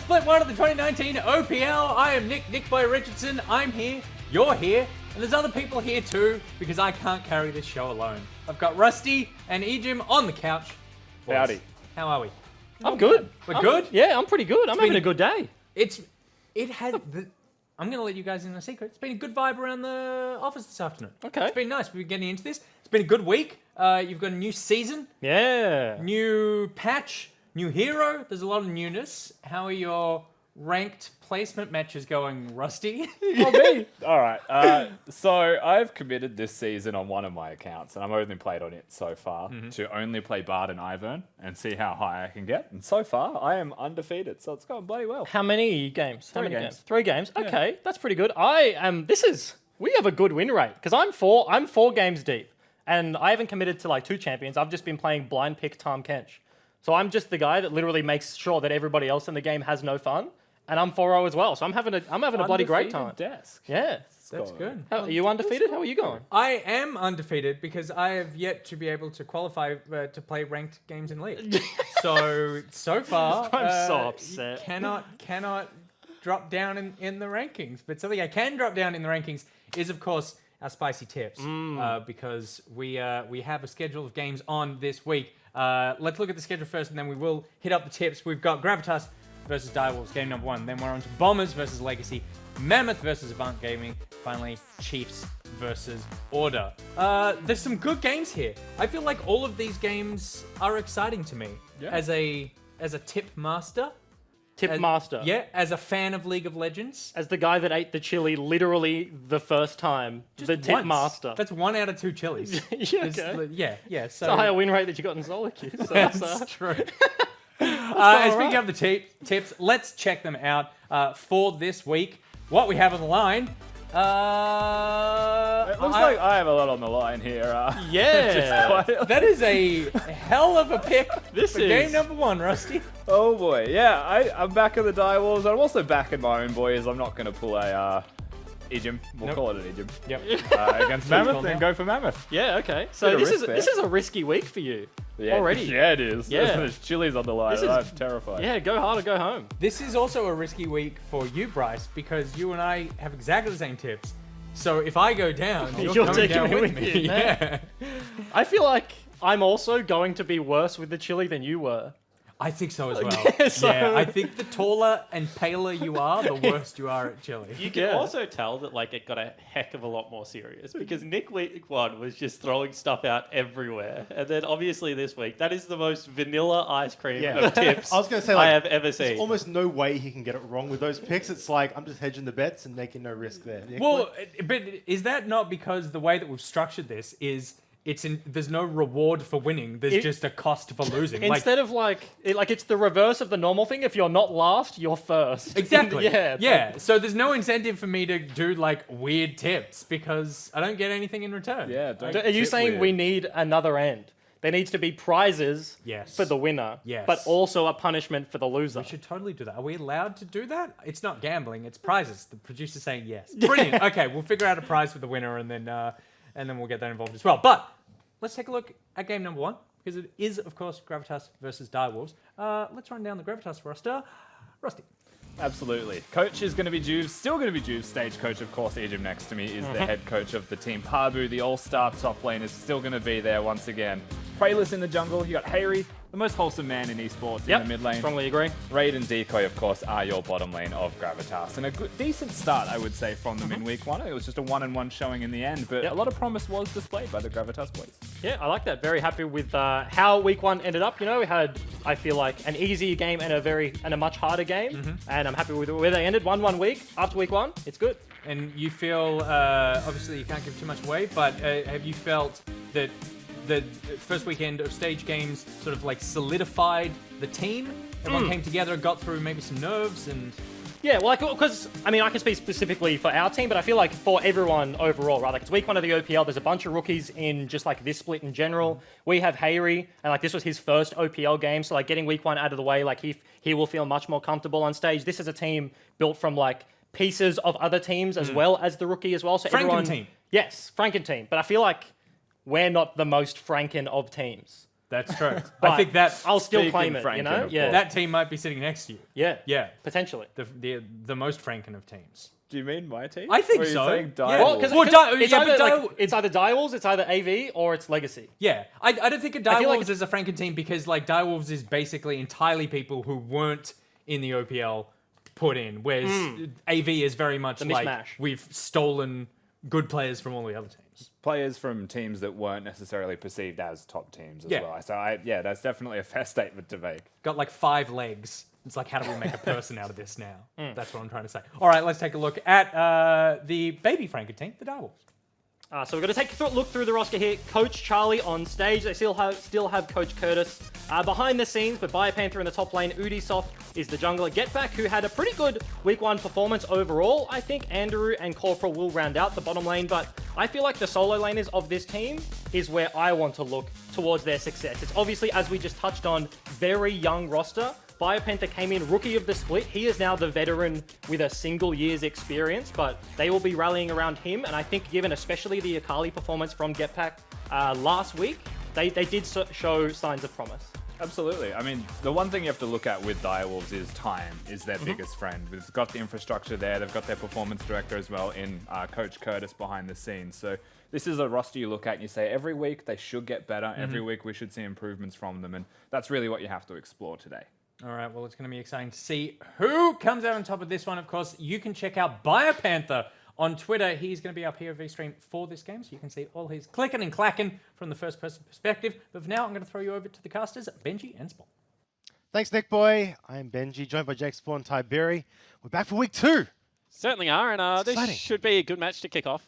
Split 1 of the 2019 OPL. I am Nick Boy Richardson. I'm here, you're here, and there's other people here too, because I can't carry this show alone. I've got Rusty and Ejim on the couch. Boys, Howdy. how are we? I'm good. We're good? Yeah, I'm pretty good. I'm having a good day. I'm going to let you guys in on a secret. It's been a good vibe around the office this afternoon. Okay. It's been nice. We've been getting into this. It's been a good week. You've got a new season, Yeah. new patch, new hero. There's a lot of newness. How are your ranked placement matches going, Rusty? Oh, me? All right. So I've committed this season on one of my accounts, and I've only played on it so far, to only play Bard and Ivern and see how high I can get. And so far, I am undefeated, so it's going bloody well. How many games? How 3 many games. 3 games. Okay, that's pretty good. We have a good win rate because I'm 4 games deep, and I haven't committed to like 2 champions. I've just been playing blind pick Tahm Kench. So I'm just the guy that literally makes sure that everybody else in the game has no fun. And I'm 4-0 as well, so I'm having a bloody great time. Desk. Yeah. That's good. Are you undefeated? How are you going? I am undefeated because I have yet to be able to qualify to play ranked games in League. so far, I'm so upset. Cannot drop down in the rankings. But something I can drop down in the rankings is, of course, our spicy tips because we have a schedule of games on this week. Let's look at the schedule first, and then we will hit up the tips. We've got Gravitas versus Direwolves, game number 1. Then we're on to Bombers versus Legacy, Mammoth versus Avant Gaming, finally Chiefs versus Order. There's some good games here. I feel like all of these games are exciting to me as a tip master. Master. Yeah, as a fan of League of Legends. As the guy that ate the chili literally the first time. The tip Once. master. That's 1 out of 2 chilies. Yeah, okay. Yeah. It's a higher win rate that you got in solo queue. So That's true. Speaking of the tips, let's check them out for this week. What we have on the line. It looks like I have a lot on the line here. Yeah. That is a hell of a pick for is game number 1, Rusty. Oh boy, yeah, I'm back in the Direwolves. I'm also back in my own boys. I'm not going to pull a Ejim. We'll call it an Ejim. Yep. Against Mammoth, and go for Mammoth. Yeah, okay. So this is a risky week for you. Yeah, already. Yeah, it is. Yeah. There's chilies on the line. I'm terrified. Yeah, go hard or go home. This is also a risky week for you, Bryce, because you and I have exactly the same tips. So if I go down, you're coming taking down me with with me. you. Yeah. I feel like I'm also going to be worse with the chili than you were. I think so as well. Yeah, so- Yeah, I think the taller and paler you are, the worse you are at chili. You can also tell that like it got a heck of a lot more serious because Nick week 1 was just throwing stuff out everywhere, and then obviously this week that is the most vanilla ice cream of tips I was going to say, I like, have ever there's seen. almost no way he can get it wrong with those picks. It's like, I'm just hedging the bets and making no risk there. Yeah, Well, but is that not because the way that we've structured this is there's no reward for winning. There's just a cost for losing. Instead of it's the reverse of the normal thing. If you're not last, you're first. Exactly. Yeah. Yeah. So there's no incentive for me to do like weird tips because I don't get anything in return. Yeah. Don't Are you tip saying weird. we need another end? There needs to be prizes Yes. for the winner, Yes. but also a punishment for the loser. We should totally do that. Are we allowed to do that? It's not gambling. It's prizes. The producer's saying yes. Brilliant. Okay, we'll figure out a prize for the winner and then we'll get that involved as well. But let's take a look at game number 1 because it is, of course, Gravitas versus Direwolves. Let's run down the Gravitas roster. Rusty. Absolutely. Coach is going to be Juve, still going to be Juve. Stage coach, of course, Ejim next to me is the head coach of the team. Parbu, the all-star top lane, is still going to be there once again. Prayless in the jungle. You got Hayri, the most wholesome man in esports in the mid lane. Strongly agree. Raid and Decoy, of course, are your bottom lane of Gravitas. And a good, decent start, I would say, from them in week 1. It was just a 1-1 showing in the end, but a lot of promise was displayed by the Gravitas boys. Yeah, I like that. Very happy with how week 1 ended up. You know, we had, I feel like, an easy game and a much harder game, and I'm happy with where they ended. 1-1 week after week 1. It's good. And you feel, obviously you can't give too much away, but have you felt that the first weekend of stage games sort of like solidified the team? Everyone came together, got through maybe some nerves and... Yeah, well, because, I mean, I can speak specifically for our team, but I feel like for everyone overall, right? Like, it's week 1 of the OPL. There's a bunch of rookies in just, like, this split in general. We have Hayri, and, like, this was his first OPL game, so, like, getting week 1 out of the way, like, he will feel much more comfortable on stage. This is a team built from, like, pieces of other teams as well as the rookie as well. So Franken team. Yes, Franken team. But I feel like we're not the most Franken of teams. That's true. But I think that I'll still Speaking claim it, Franken, you know? of Yeah. course. that team might be sitting next to you. Yeah. Yeah, Potentially. the most Franken of teams. Do you mean my team? I think Or are you so. saying Yeah. Direwolves? Well, because it's, yeah, but either, it's either Direwolves, it's either AV, or it's Legacy. Yeah, I don't think a feel like Direwolves is a Franken team because like Direwolves is basically entirely people who weren't in the OPL put in, whereas AV is very much The like mishmash. we've stolen good players from all the other teams. Players from teams that weren't necessarily perceived as top teams as Yeah. well. So that's definitely a fair statement to make. Got like 5 legs. It's like, how do we make a person out of this now? That's what I'm trying to say. All right, let's take a look at the baby Franken team, the Direwolves. So we're going to take a look through the roster here. Coach Charlie on stage. They still have Coach Curtis. Behind the scenes, but Biopanther in the top lane. Udisoft is the jungler. Getback, who had a pretty good week 1 performance overall. I think Andrew and Corporal will round out the bottom lane, but I feel like the solo laners of this team is where I want to look towards their success. It's obviously, as we just touched on, very young roster. Biopanther came in rookie of the split. He is now the veteran with a single year's experience, but they will be rallying around him. And I think given especially the Akali performance from Getpack last week, they did show signs of promise. Absolutely. I mean, the one thing you have to look at with Direwolves is time is their biggest friend. They've got the infrastructure there. They've got their performance director as well in Coach Curtis behind the scenes. So this is a roster you look at and you say every week they should get better. Every week we should see improvements from them. And that's really what you have to explore today. All right, well, it's going to be exciting to see who comes out on top of this one. Of course, you can check out Biopanther on Twitter. He's going to be our POV stream for this game, so you can see all his clicking and clacking from the first-person perspective. But for now, I'm going to throw you over to the casters, Benji and Spawn. Thanks, Nick Boy. I'm Benji, joined by Jake Spawn and Tiberi. We're back for week 2. Certainly are, and this exciting. should be a good match to kick off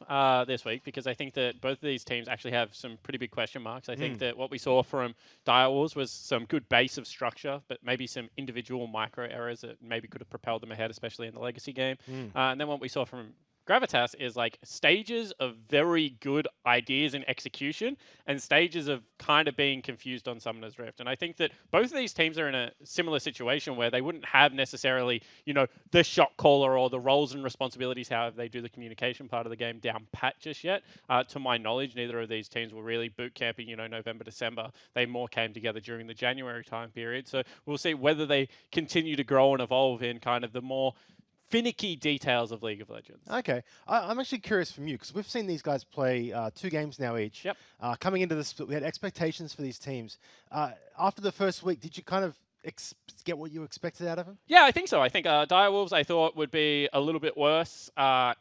this week because I think that both of these teams actually have some pretty big question marks. I think that what we saw from Direwolves was some good base of structure, but maybe some individual micro errors that maybe could have propelled them ahead, especially in the Legacy game. And then what we saw from Gravitas is like stages of very good ideas and execution and stages of kind of being confused on Summoner's Rift. And I think that both of these teams are in a similar situation where they wouldn't have necessarily, you know, the shot caller or the roles and responsibilities, however they do the communication part of the game, down pat just yet. To my knowledge, neither of these teams were really boot camping, you know, November, December. They more came together during the January time period. So we'll see whether they continue to grow and evolve in kind of the more finicky details of League of Legends. Okay. I'm actually curious from you, because we've seen these guys play 2 games now each. Yep. Coming into the split, we had expectations for these teams. After the first week, did you kind of get what you expected out of them? Yeah, I think so. I think Direwolves I thought would be a little bit worse.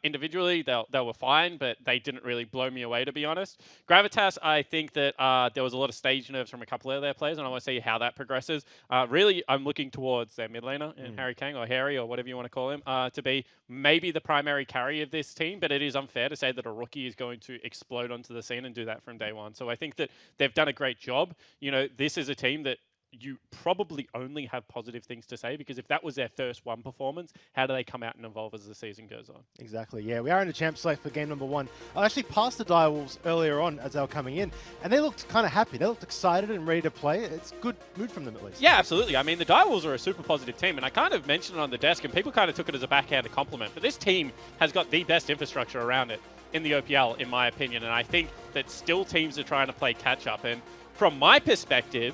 Individually, they were fine, but they didn't really blow me away, to be honest. Gravitas, I think that there was a lot of stage nerves from a couple of their players, and I want to see how that progresses. Really, I'm looking towards their mid laner, in Harry Kang, or Harry, or whatever you want to call him, to be maybe the primary carry of this team, but it is unfair to say that a rookie is going to explode onto the scene and do that from day one. So I think that they've done a great job. You know, this is a team that you probably only have positive things to say, because if that was their first one performance, how do they come out and evolve as the season goes on? Exactly, yeah. We are in the champ slate for game number 1. I actually passed the Direwolves earlier on as they were coming in, and they looked kind of happy. They looked excited and ready to play. It's good mood from them, at least. Yeah, absolutely. I mean, the Direwolves are a super positive team, and I kind of mentioned it on the desk, and people kind of took it as a backhanded compliment, but this team has got the best infrastructure around it in the OPL, in my opinion, and I think that still teams are trying to play catch-up, and from my perspective,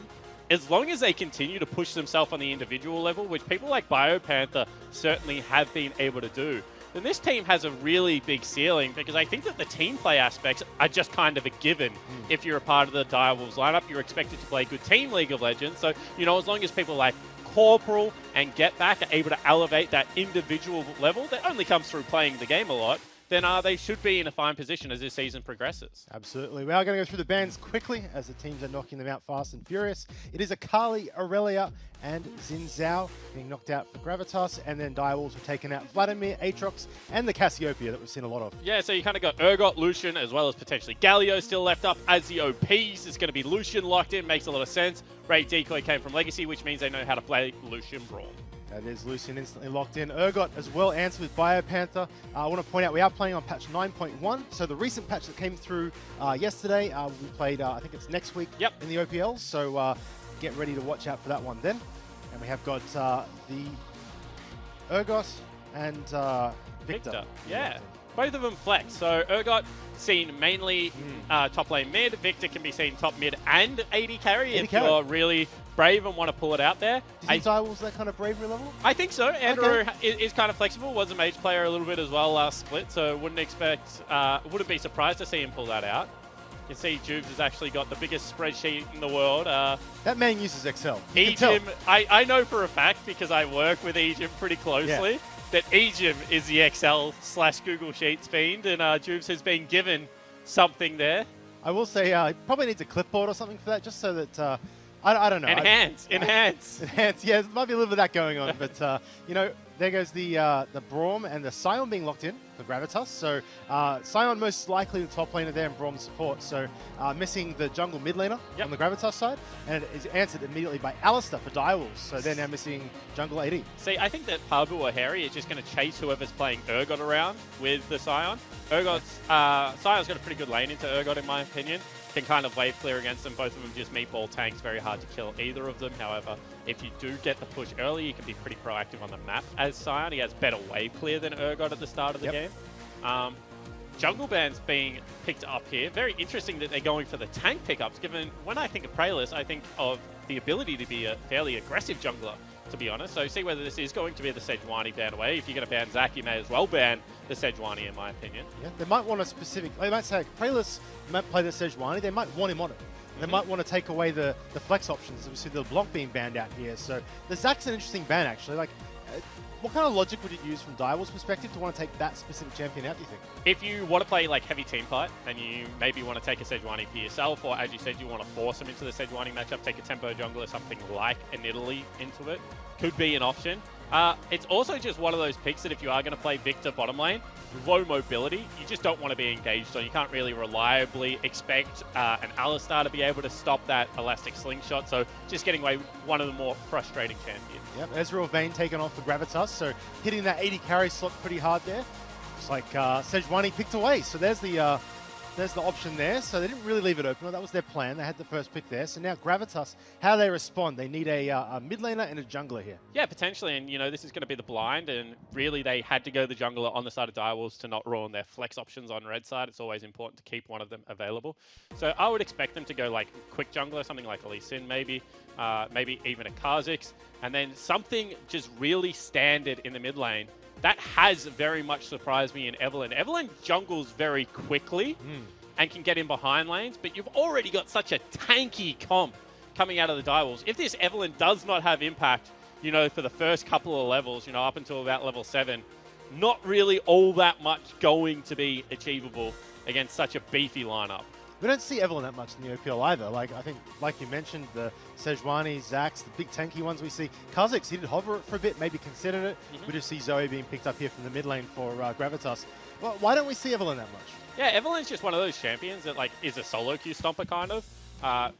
as long as they continue to push themselves on the individual level, which people like Biopanther certainly have been able to do, then this team has a really big ceiling, because I think that the team play aspects are just kind of a given. If you're a part of the Direwolves lineup, you're expected to play good team League of Legends. So, you know, as long as people like Corporal and Getback are able to elevate that individual level that only comes through playing the game a lot, then they should be in a fine position as this season progresses. Absolutely. We are going to go through the bans quickly as the teams are knocking them out fast and furious. It is Akali, Aurelia, and Xin Zhao being knocked out for Gravitas, and then Direwolves have taken out Vladimir, Aatrox, and the Cassiopeia that we've seen a lot of. Yeah, so you kind of got Urgot, Lucian, as well as potentially Galio still left up as the OPs. It's going to be Lucian locked in, makes a lot of sense. Ray Decoy came from Legacy, which means they know how to play Lucian Brawl. That is Lucian instantly locked in. Urgot as well answered with Biopanther. I want to point out we are playing on patch 9.1. So the recent patch that came through yesterday, we played, I think it's next week in the OPL. So get ready to watch out for that one then. And we have got the Urgot and Victor. Yeah. Both of them flex. So Urgot seen mainly top lane mid. Victor can be seen top mid and AD carry if you're really brave and want to pull it out there. Do you think Direwolf's that kind of bravery level? I think so. Andrew is kind of flexible. Was a mage player a little bit as well last split, so wouldn't be surprised to see him pull that out. You can see Jubes has actually got the biggest spreadsheet in the world. That man uses Excel. Ejim, I know for a fact because I work with Ejim pretty closely that Ejim is the Excel/Google Sheets fiend, and Jubes has been given something there. I will say he probably needs a clipboard or something for that, just so that I don't know. Enhance. Yeah, there might be a little bit of that going on, but you know, there goes the Braum and the Sion being locked in for Gravitas. So Sion most likely the top laner there and Braum support. So missing the jungle mid laner on the Gravitas side, and it is answered immediately by Alistair for Direwolves. So they're now missing jungle AD. See, I think that Pabu or Harry is just going to chase whoever's playing Urgot around with the Sion. Sion's got a pretty good lane into Urgot in my opinion. Can kind of wave clear against them. Both of them just meatball tanks. Very hard to kill either of them. However, if you do get the push early, you can be pretty proactive on the map as Sion. He has better wave clear than Urgot at the start of the game. Jungle bans being picked up here. Very interesting that they're going for the tank pickups, given when I think of Prayless, I think of the ability to be a fairly aggressive jungler, to be honest. So see whether this is going to be the Sejuani ban away. If you're going to ban Zac, you may as well ban the Sejuani, in my opinion. Yeah, they might want a specific... They might say, Prayless might play the Sejuani. They might want him on it. They might want to take away the flex options. We see the block being banned out here. So the Zac's an interesting ban, actually. Like, what kind of logic would you use from Direwolf's perspective to want to take that specific champion out, do you think? If you want to play like heavy team fight and you maybe want to take a Sejuani for yourself, or as you said, you want to force him into the Sejuani matchup, take a tempo jungle or something like an Italy into it, could be an option. It's also just one of those picks that if you are going to play Victor bottom lane, low mobility, you just don't want to be engaged on. You can't really reliably expect an Alistar to be able to stop that elastic slingshot, so just getting away one of the more frustrating champions. Yep, Ezreal Vayne taken off for Gravitas, so hitting that 80 carry slot pretty hard there. It's like Sejuani picked away, so there's the option there. So they didn't really leave it open. That was their plan. They had the first pick there. So now Gravitas, how they respond? They need a mid laner and a jungler here. Yeah, potentially. And, you know, this is going to be the blind. And really, they had to go the jungler on the side of Direwolves to not ruin their flex options on red side. It's always important to keep one of them available. So I would expect them to go like quick jungler, something like Lee Sin maybe. Maybe even a Kha'Zix. And then something just really standard in the mid lane. That has very much surprised me in Evelynn. Evelynn jungles very quickly and can get in behind lanes, but you've already got such a tanky comp coming out of the Direwolves. If this Evelynn does not have impact, you know, for the first couple of levels, you know, up until about level 7, not really all that much going to be achievable against such a beefy lineup. We don't see Evelynn that much in the OPL either. Like, I think, like you mentioned, the Sejuani, Zacs, the big tanky ones we see. Kha'Zix, he did hover it for a bit, maybe considered it. We just see Zoe being picked up here from the mid lane for Gravitas. Well, why don't we see Evelynn that much? Yeah, Evelynn's just one of those champions that like is a solo queue stomper kind of.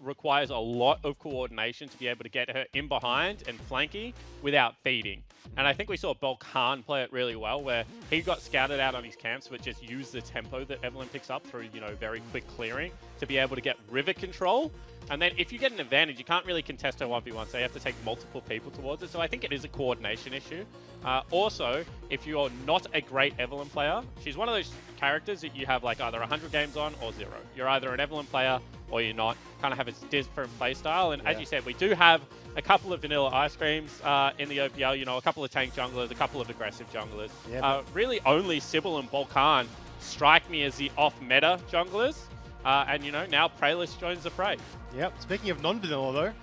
Requires a lot of coordination to be able to get her in behind and flanking without feeding. And I think we saw Balkan play it really well, where he got scouted out on his camps, but just used the tempo that Evelynn picks up through, you know, very quick clearing to be able to get river control. And then if you get an advantage, you can't really contest her 1v1, so you have to take multiple people towards it. So I think it is a coordination issue. Also, if you're not a great Evelynn player, she's one of those characters that you have like either 100 games on or 0. You're either an Evelynn player or you're not. Kind of have a different playstyle. And as you said, we do have a couple of vanilla ice creams in the OPL, you know, a couple of tank junglers, a couple of aggressive junglers. Really only Sybil and Balkan strike me as the off-meta junglers. And, you know, now Prayless joins the fray. Yep. Speaking of non-vanilla, though,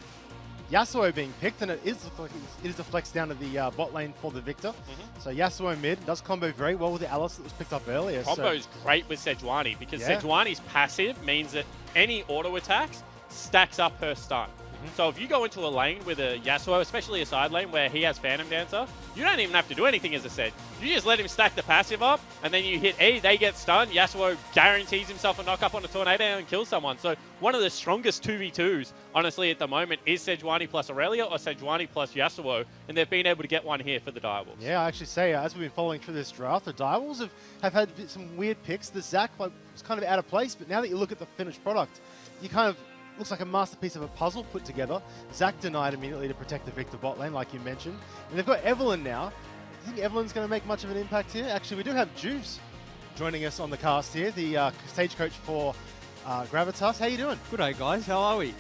Yasuo being picked, and it is a flex down to the bot lane for the Victor. So Yasuo mid does combo very well with the Alice that was picked up earlier. Combo's great with Sejuani, because Sejuani's passive means that any auto attacks stacks up her stun. So if you go into a lane with a Yasuo, especially a side lane where he has Phantom Dancer, you don't even have to do anything, as I said. You just let him stack the passive up, and then you hit E, they get stunned. Yasuo guarantees himself a knock up on a Tornado and kills someone. So one of the strongest 2v2s, honestly, at the moment is Sejuani plus Aurelia or Sejuani plus Yasuo, and they've been able to get one here for the Direwolves. Yeah, I actually say, as we've been following through this draft, the Direwolves have had some weird picks. The Zac was kind of out of place, but now that you look at the finished product, you kind of looks like a masterpiece of a puzzle put together. Zac denied immediately to protect the Victor bot lane, like you mentioned. And they've got Evelynn now. Do you think Evelynn's going to make much of an impact here? Actually, we do have Juice joining us on the cast here, the stage coach for Gravitas. How you doing? Good day, guys. How are we?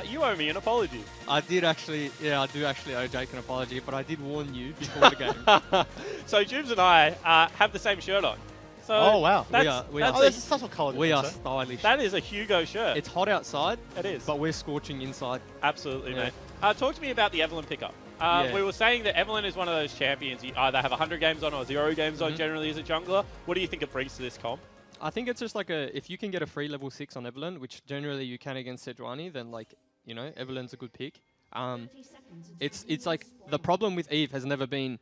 You owe me an apology. I do actually owe Jake an apology, but I did warn you before the game. So Jubes and I have the same shirt on. So Oh, wow. We are. Oh, there's a subtle colour We are difference, stylish. that is a Hugo shirt. It's hot outside, It is. but we're scorching inside. Absolutely, Yeah. mate. Talk to me about the Evelyn pickup. Yeah. We were saying that Evelyn is one of those champions. You either have 100 games on or 0 games on generally as a jungler. What do you think it brings to this comp? I think it's just like if you can get a free level 6 on Evelyn, which generally you can against Sejuani, then like, you know, Evelyn's a good pick. It's like the problem with Eve has never been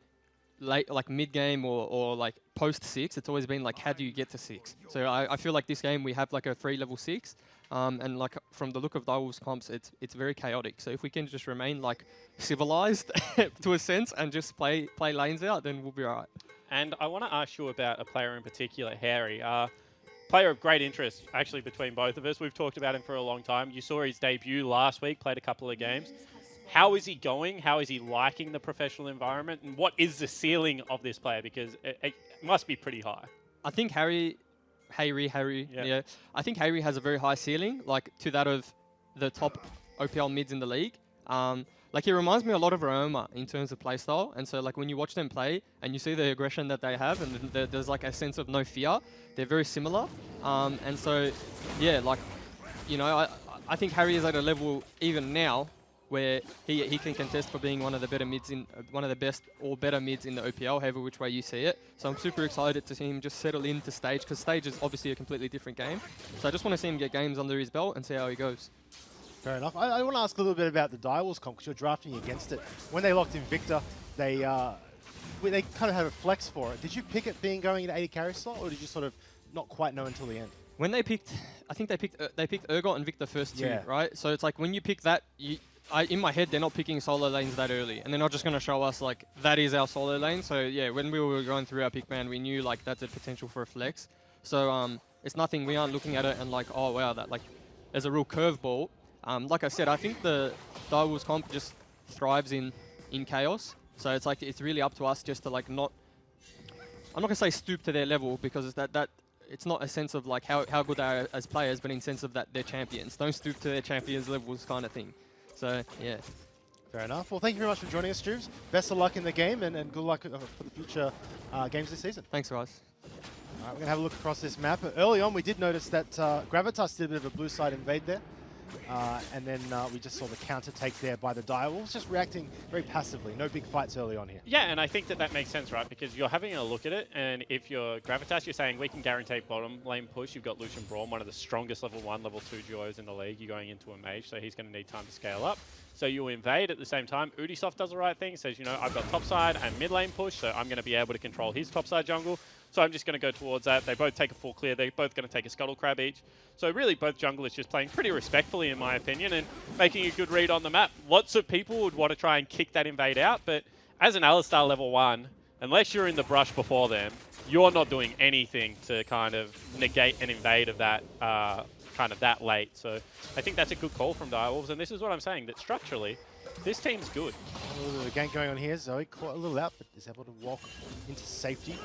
late, like mid game or like post 6. It's always been like, how do you get to 6? So I feel like this game we have like a free level 6, and like from the look of Direwolves comps, it's very chaotic. So if we can just remain like civilized to a sense and just play lanes out, then we'll be alright. And I want to ask you about a player in particular, Harry. Player of great interest, actually, between both of us. We've talked about him for a long time. You saw his debut last week, played a couple of games. How is he going? How is he liking the professional environment? And what is the ceiling of this player? Because it must be pretty high. I think Harry, Yeah. I think Harry has a very high ceiling, like to that of the top OPL mids in the league. Like he reminds me a lot of Roma in terms of playstyle, and so like when you watch them play and you see the aggression that they have, and there's like a sense of no fear, they're very similar. And so, yeah, like, you know, I think Harry is at a level even now where he can contest for being one of the better mids one of the best or better mids in the OPL, however which way you see it. So I'm super excited to see him just settle into stage, because stage is obviously a completely different game. So I just want to see him get games under his belt and see how he goes. Fair enough. I want to ask a little bit about the Direwolves comp, because you're drafting against it. When they locked in Victor, they kind of had a flex for it. Did you pick it being going into 80 carry slot, or did you sort of not quite know until the end? When they picked, I think they picked Urgot and Victor first two, Yeah. right? So it's like when you pick that, in my head, they're not picking solo lanes that early, and they're not just going to show us like that is our solo lane. So yeah, when we were going through our pick band, we knew like that's a potential for a flex. So it's nothing. We aren't looking at it and like, oh wow, that like there's a real curveball. Like I said, I think the Direwolves comp just thrives in chaos. So it's like it's really up to us just to like not. I'm not gonna say stoop to their level, because it's that it's not a sense of like how good they are as players, but in sense of that they're champions. Don't stoop to their champions levels kind of thing. So yeah. Fair enough. Well, thank you very much for joining us, Jubes. Best of luck in the game, and good luck for the future games this season. Thanks, guys. All right, we're going to have a look across this map. Early on, we did notice that Gravitas did a bit of a blue side invade there. And then we just saw the counter take there by the Direwolves, just reacting very passively. No big fights early on here. Yeah, and I think that makes sense, right? Because you're having a look at it, and if you're Gravitas, you're saying we can guarantee bottom lane push. You've got Lucian Braun, one of the strongest level 1, level 2 duos in the league. You're going into a mage, so he's going to need time to scale up. So you invade at the same time. Ubisoft does the right thing, says, you know, I've got top side and mid lane push, so I'm going to be able to control his top side jungle. So I'm just going to go towards that. They both take a full clear. They're both going to take a scuttle crab each. So really both junglers just playing pretty respectfully, in my opinion, and making a good read on the map. Lots of people would want to try and kick that invade out, but as an Alistar level 1, unless you're in the brush before them, you're not doing anything to kind of negate an invade of that kind of that late. So I think that's a good call from Direwolves, and this is what I'm saying, that structurally, this team's good. A little bit of gank going on here. Zoe caught a little out, but is able to walk into safety.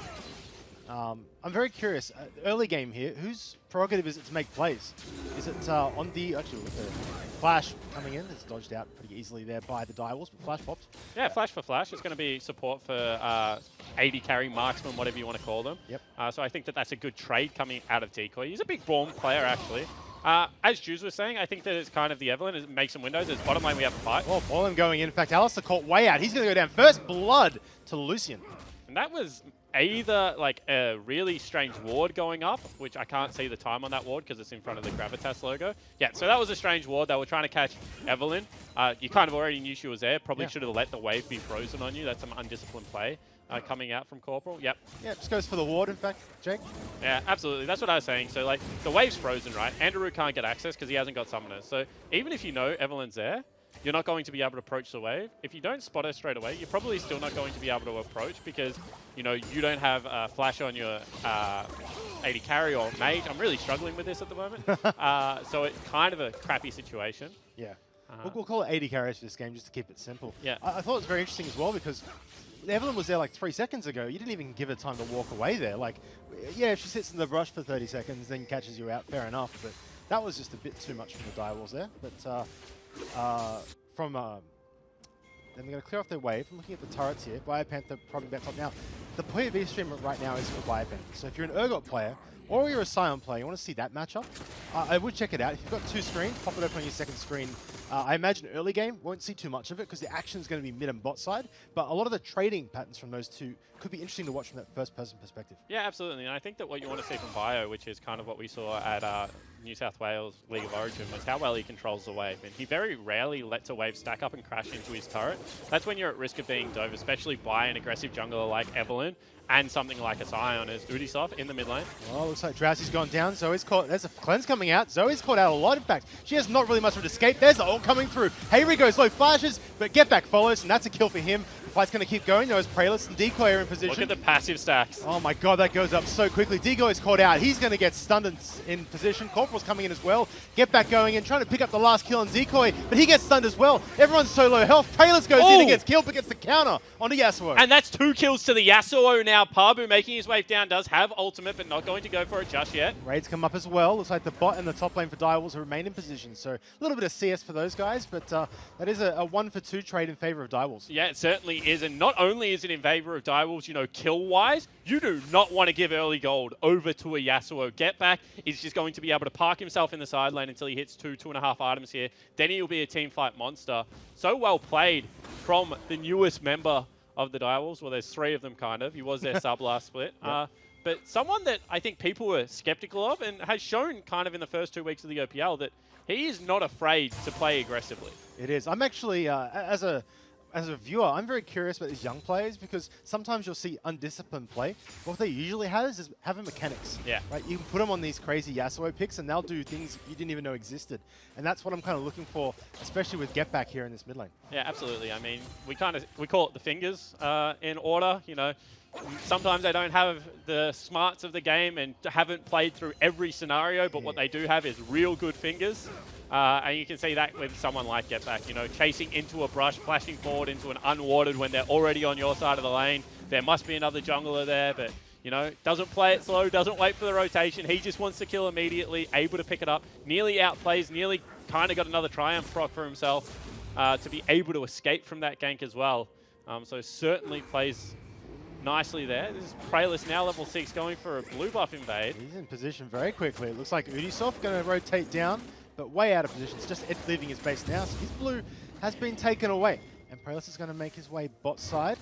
I'm very curious. Early game here, whose prerogative is it to make plays? Is it on the... Actually, with the Flash coming in, it's dodged out pretty easily there by the Direwolves, but Flash popped. Yeah, Flash for Flash. It's going to be support for 80 carry, marksman, whatever you want to call them. Yep. So I think that that's a good trade coming out of Decoy. He's a big Braum player, actually. As Jules was saying, I think that it's kind of the Evelyn. It makes some windows. As bottom lane, we have a fight. Oh, Boilen going in. In fact, Alistar caught way out. He's going to go down. First blood to Lucian. And that was either like a really strange ward going up, which I can't see the time on that ward because it's in front of the Gravitas logo. Yeah, so that was a strange ward. They were trying to catch Evelyn. You kind of already knew she was there. Probably should have let the wave be frozen on you. That's some undisciplined play coming out from Corporal. Yep. Yeah, just goes for the ward, in fact, Jake. Yeah, absolutely. That's what I was saying. So, like, the wave's frozen, right? Andrew can't get access because he hasn't got summoners. So, even if you know Evelyn's there, you're not going to be able to approach the wave. If you don't spot her straight away, you're probably still not going to be able to approach because, you know, you don't have a flash on your 80 carry or mage. I'm really struggling with this at the moment. So it's kind of a crappy situation. Yeah. We'll call it 80 carries for this game just to keep it simple. Yeah. I thought it was very interesting as well because Evelyn was there like 3 seconds ago. You didn't even give her time to walk away there. Like, yeah, if she sits in the brush for 30 seconds, then catches you out, fair enough. But that was just a bit too much from the Direwolves there. But then they're going to clear off their wave. I'm looking at the turrets here. Biopanther probably back top now. The PoE stream right now is for Biopanther. So if you're an Urgot player or you're a Scion player, you want to see that matchup, I would check it out. If you've got 2 screens, pop it open on your second screen. I imagine early game, won't see too much of it because the action is going to be mid and bot side. But a lot of the trading patterns from those two could be interesting to watch from that first person perspective. Yeah, absolutely. And I think that what you want to see from Bio, which is kind of what we saw at New South Wales League of Origin, was how well he controls the wave. And he very rarely lets a wave stack up and crash into his turret. That's when you're at risk of being dove, especially by an aggressive jungler like Evelyn and something like a Scion as Udisoft in the mid lane. Well, looks like Drowsy's gone down. Zoe's caught. There's a cleanse coming out. Zoe's caught out a lot, in fact. She has not really much of an escape. There's the ult coming through. Hayri goes low, flashes, but Get Back follows, and that's a kill for him. The fight's going to keep going, though, as Prayless and Decoy are in position. Look at the passive stacks. Oh my god, that goes up so quickly. Decoy is caught out. He's going to get stunned in position. Corporal's coming in as well. Get Back going in, trying to pick up the last kill on Decoy, but he gets stunned as well. Everyone's so low health. Prayless goes in and gets killed, but gets the counter onto Yasuo. And that's 2 kills to the Yasuo now. Pabu making his wave down, does have ultimate, but not going to go for it just yet. Raids come up as well. Looks like the bot and the top lane for Direwolves remain in position. So a little bit of CS for those guys, but that is a 1-for-2 trade in favor of Direwolves. Yeah, it certainly is. And not only is it in favor of Direwolves, you know, kill-wise, you do not want to give early gold over to a Yasuo. Get Back is just going to be able to park himself in the side lane until he hits 2.5 items here. Then he'll be a team fight monster. So well played from the newest member of the Direwolves. Well, there's 3 of them, kind of. He was their sub last split. Yep. But someone that I think people were skeptical of and has shown kind of in the first 2 weeks of the OPL that he is not afraid to play aggressively. It is. I'm actually, as a viewer, I'm very curious about these young players because sometimes you'll see undisciplined play. What they usually have is having mechanics. Yeah. Right? You can put them on these crazy Yasuo picks and they'll do things you didn't even know existed. And that's what I'm kind of looking for, especially with Get Back here in this mid lane. Yeah, absolutely. I mean, we call it the fingers in order, you know. Sometimes they don't have the smarts of the game and haven't played through every scenario, but what they do have is real good fingers. And you can see that with someone like Get Back, you know, chasing into a brush, flashing forward into an unwarded when they're already on your side of the lane. There must be another jungler there, but, you know, doesn't play it slow, doesn't wait for the rotation. He just wants to kill immediately, able to pick it up, nearly outplays, nearly kind of got another triumph proc for himself to be able to escape from that gank as well. So certainly plays nicely there. This is Prayless now level 6 going for a blue buff invade. He's in position very quickly. It looks like Udisoft going to rotate down, but way out of position. It's just Ed leaving his base now, so his blue has been taken away. And Prayless is going to make his way bot side.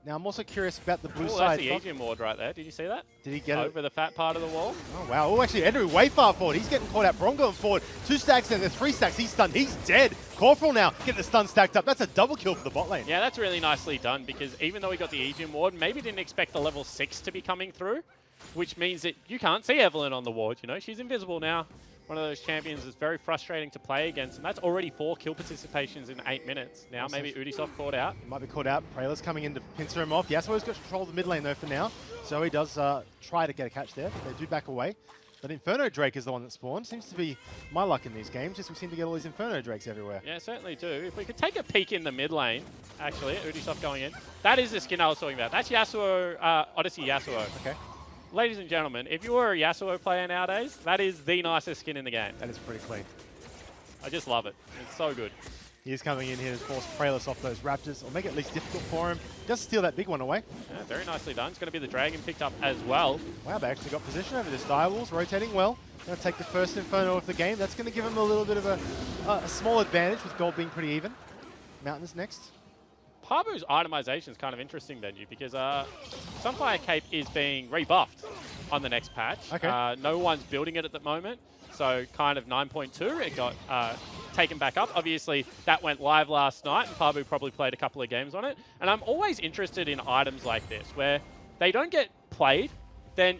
Now, I'm also curious about the blue side. That's the Aegian ward right there. Did you see that? Did he get over the fat part of the wall? Oh, wow. Oh, actually, Andrew way far forward. He's getting caught out. Brom going forward. 2 stacks and then 3 stacks. He's stunned. He's dead. Corporal now getting the stun stacked up. That's a double kill for the bot lane. Yeah, that's really nicely done because even though he got the Aegian ward, maybe didn't expect the level 6 to be coming through, which means that you can't see Evelyn on the ward. You know, she's invisible now. One of those champions is very frustrating to play against, and that's already 4 kill participations in 8 minutes. Now maybe Udisoft caught out. He might be caught out. Prayless coming in to pincer him off. Yasuo's got control of the mid lane though for now. So he does try to get a catch there. They do back away. But Inferno Drake is the one that spawned. Seems to be my luck in these games. Just we seem to get all these Inferno Drakes everywhere. Yeah, certainly do. If we could take a peek in the mid lane, actually, Udisoft going in. That is the skin I was talking about. That's Yasuo, Odyssey Yasuo. Okay. Ladies and gentlemen, if you were a Yasuo player nowadays, that is the nicest skin in the game. That is pretty clean. I just love it. It's so good. He's coming in here to force Prayless off those Raptors, or make it at least difficult for him. Just steal that big one away. Yeah, very nicely done. It's going to be the Dragon picked up as well. Wow, they actually got position over this Direwolves, rotating well. Going to take the first Inferno of the game. That's going to give him a little bit of a small advantage with gold being pretty even. Mountains next. Pabu's itemization is kind of interesting then, because Sunfire Cape is being rebuffed on the next patch. Okay. No one's building it at the moment, so kind of 9.2, it got taken back up. Obviously, that went live last night, and Pabu probably played a couple of games on it. And I'm always interested in items like this, where they don't get played, then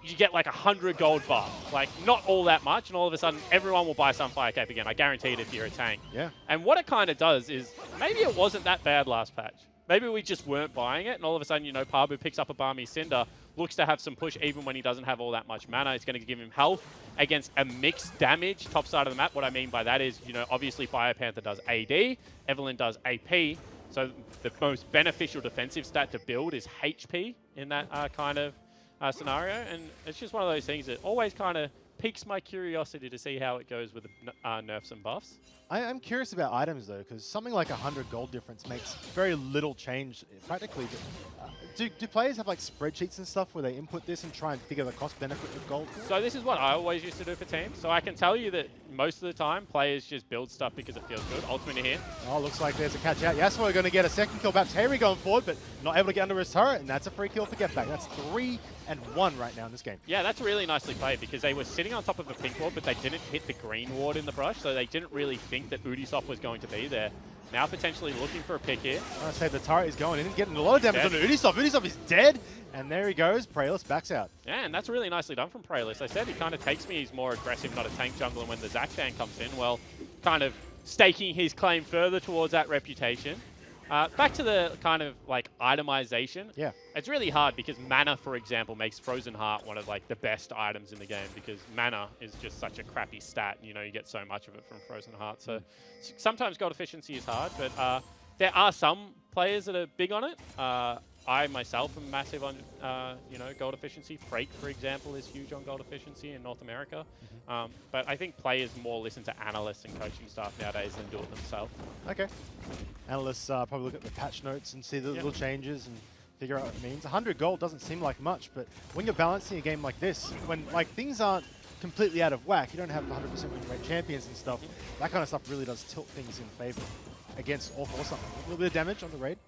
you get like 100 gold buff. Like, not all that much, and all of a sudden, everyone will buy Sunfire Cape again. I guarantee it if you're a tank. Yeah. And what it kind of does is, maybe it wasn't that bad last patch. Maybe we just weren't buying it, and all of a sudden, you know, Pabu picks up a Barmy Cinder, looks to have some push even when he doesn't have all that much mana. It's going to give him health against a mixed damage top side of the map. What I mean by that is, you know, obviously Biopanther does AD, Evelyn does AP, So the most beneficial defensive stat to build is HP in that kind of scenario. And it's just one of those things that always kind of piques my curiosity to see how it goes with the nerfs and buffs. I'm curious about items though, because something like 100 gold difference makes very little change practically. But, do players have like spreadsheets and stuff where they input this and try and figure the cost benefit of gold? So this is what I always used to do for teams. So I can tell you that most of the time players just build stuff because it feels good. Ultimate in here. Oh, looks like there's a catch out. Yes, we're going to get a second kill. Perhaps Harry going forward, but not able to get under his turret, and that's a free kill for Get Back. That's 3 and 1 right now in this game. Yeah, that's really nicely played because they were sitting on top of a pink ward, but they didn't hit the green ward in the brush, so they didn't really think that Ubisoft was going to be there. Now potentially looking for a pick here. I say the turret is going in and getting a lot of damage on Ubisoft. Ubisoft is dead, and there he goes. Praelis backs out. Yeah, and that's really nicely done from Praelis. I said he kind of takes me, he's more aggressive, not a tank jungler. When the Zaxxan comes in, well, kind of staking his claim further towards that reputation. Back to the kind of like itemization. Yeah. It's really hard because mana, for example, makes Frozen Heart one of like the best items in the game because mana is just such a crappy stat. You know, you get so much of it from Frozen Heart. So sometimes gold efficiency is hard, but there are some players that are big on it. I myself am massive on, gold efficiency. Freak, for example, is huge on gold efficiency in North America. But I think players more listen to analysts and coaching staff nowadays than do it themselves. Okay. Analysts probably look at the patch notes and see the little changes and figure out what it means. 100 gold doesn't seem like much, but when you're balancing a game like this, when like things aren't completely out of whack, you don't have 100% win rate champions and stuff, that kind of stuff really does tilt things in favor against all four something. A little bit of damage on the raid.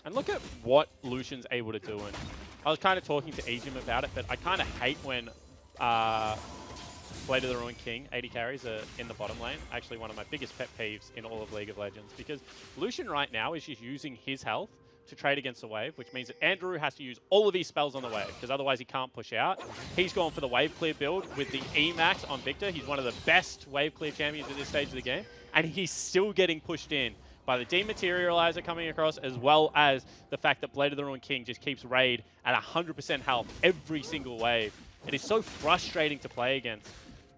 And look at what Lucian's able to do. And I was kind of talking to Ejim about it, but I kind of hate when Blade of the Ruined King 80 carries are in the bottom lane. Actually, one of my biggest pet peeves in all of League of Legends, because Lucian right now is just using his health to trade against the wave, which means that Andrew has to use all of his spells on the wave, because otherwise he can't push out. He's gone for the wave clear build with the Emax on Victor. He's one of the best wave clear champions at this stage of the game, and he's still getting pushed in by the Dematerializer coming across, as well as the fact that Blade of the Ruined King just keeps raid at 100% health every single wave. It is so frustrating to play against.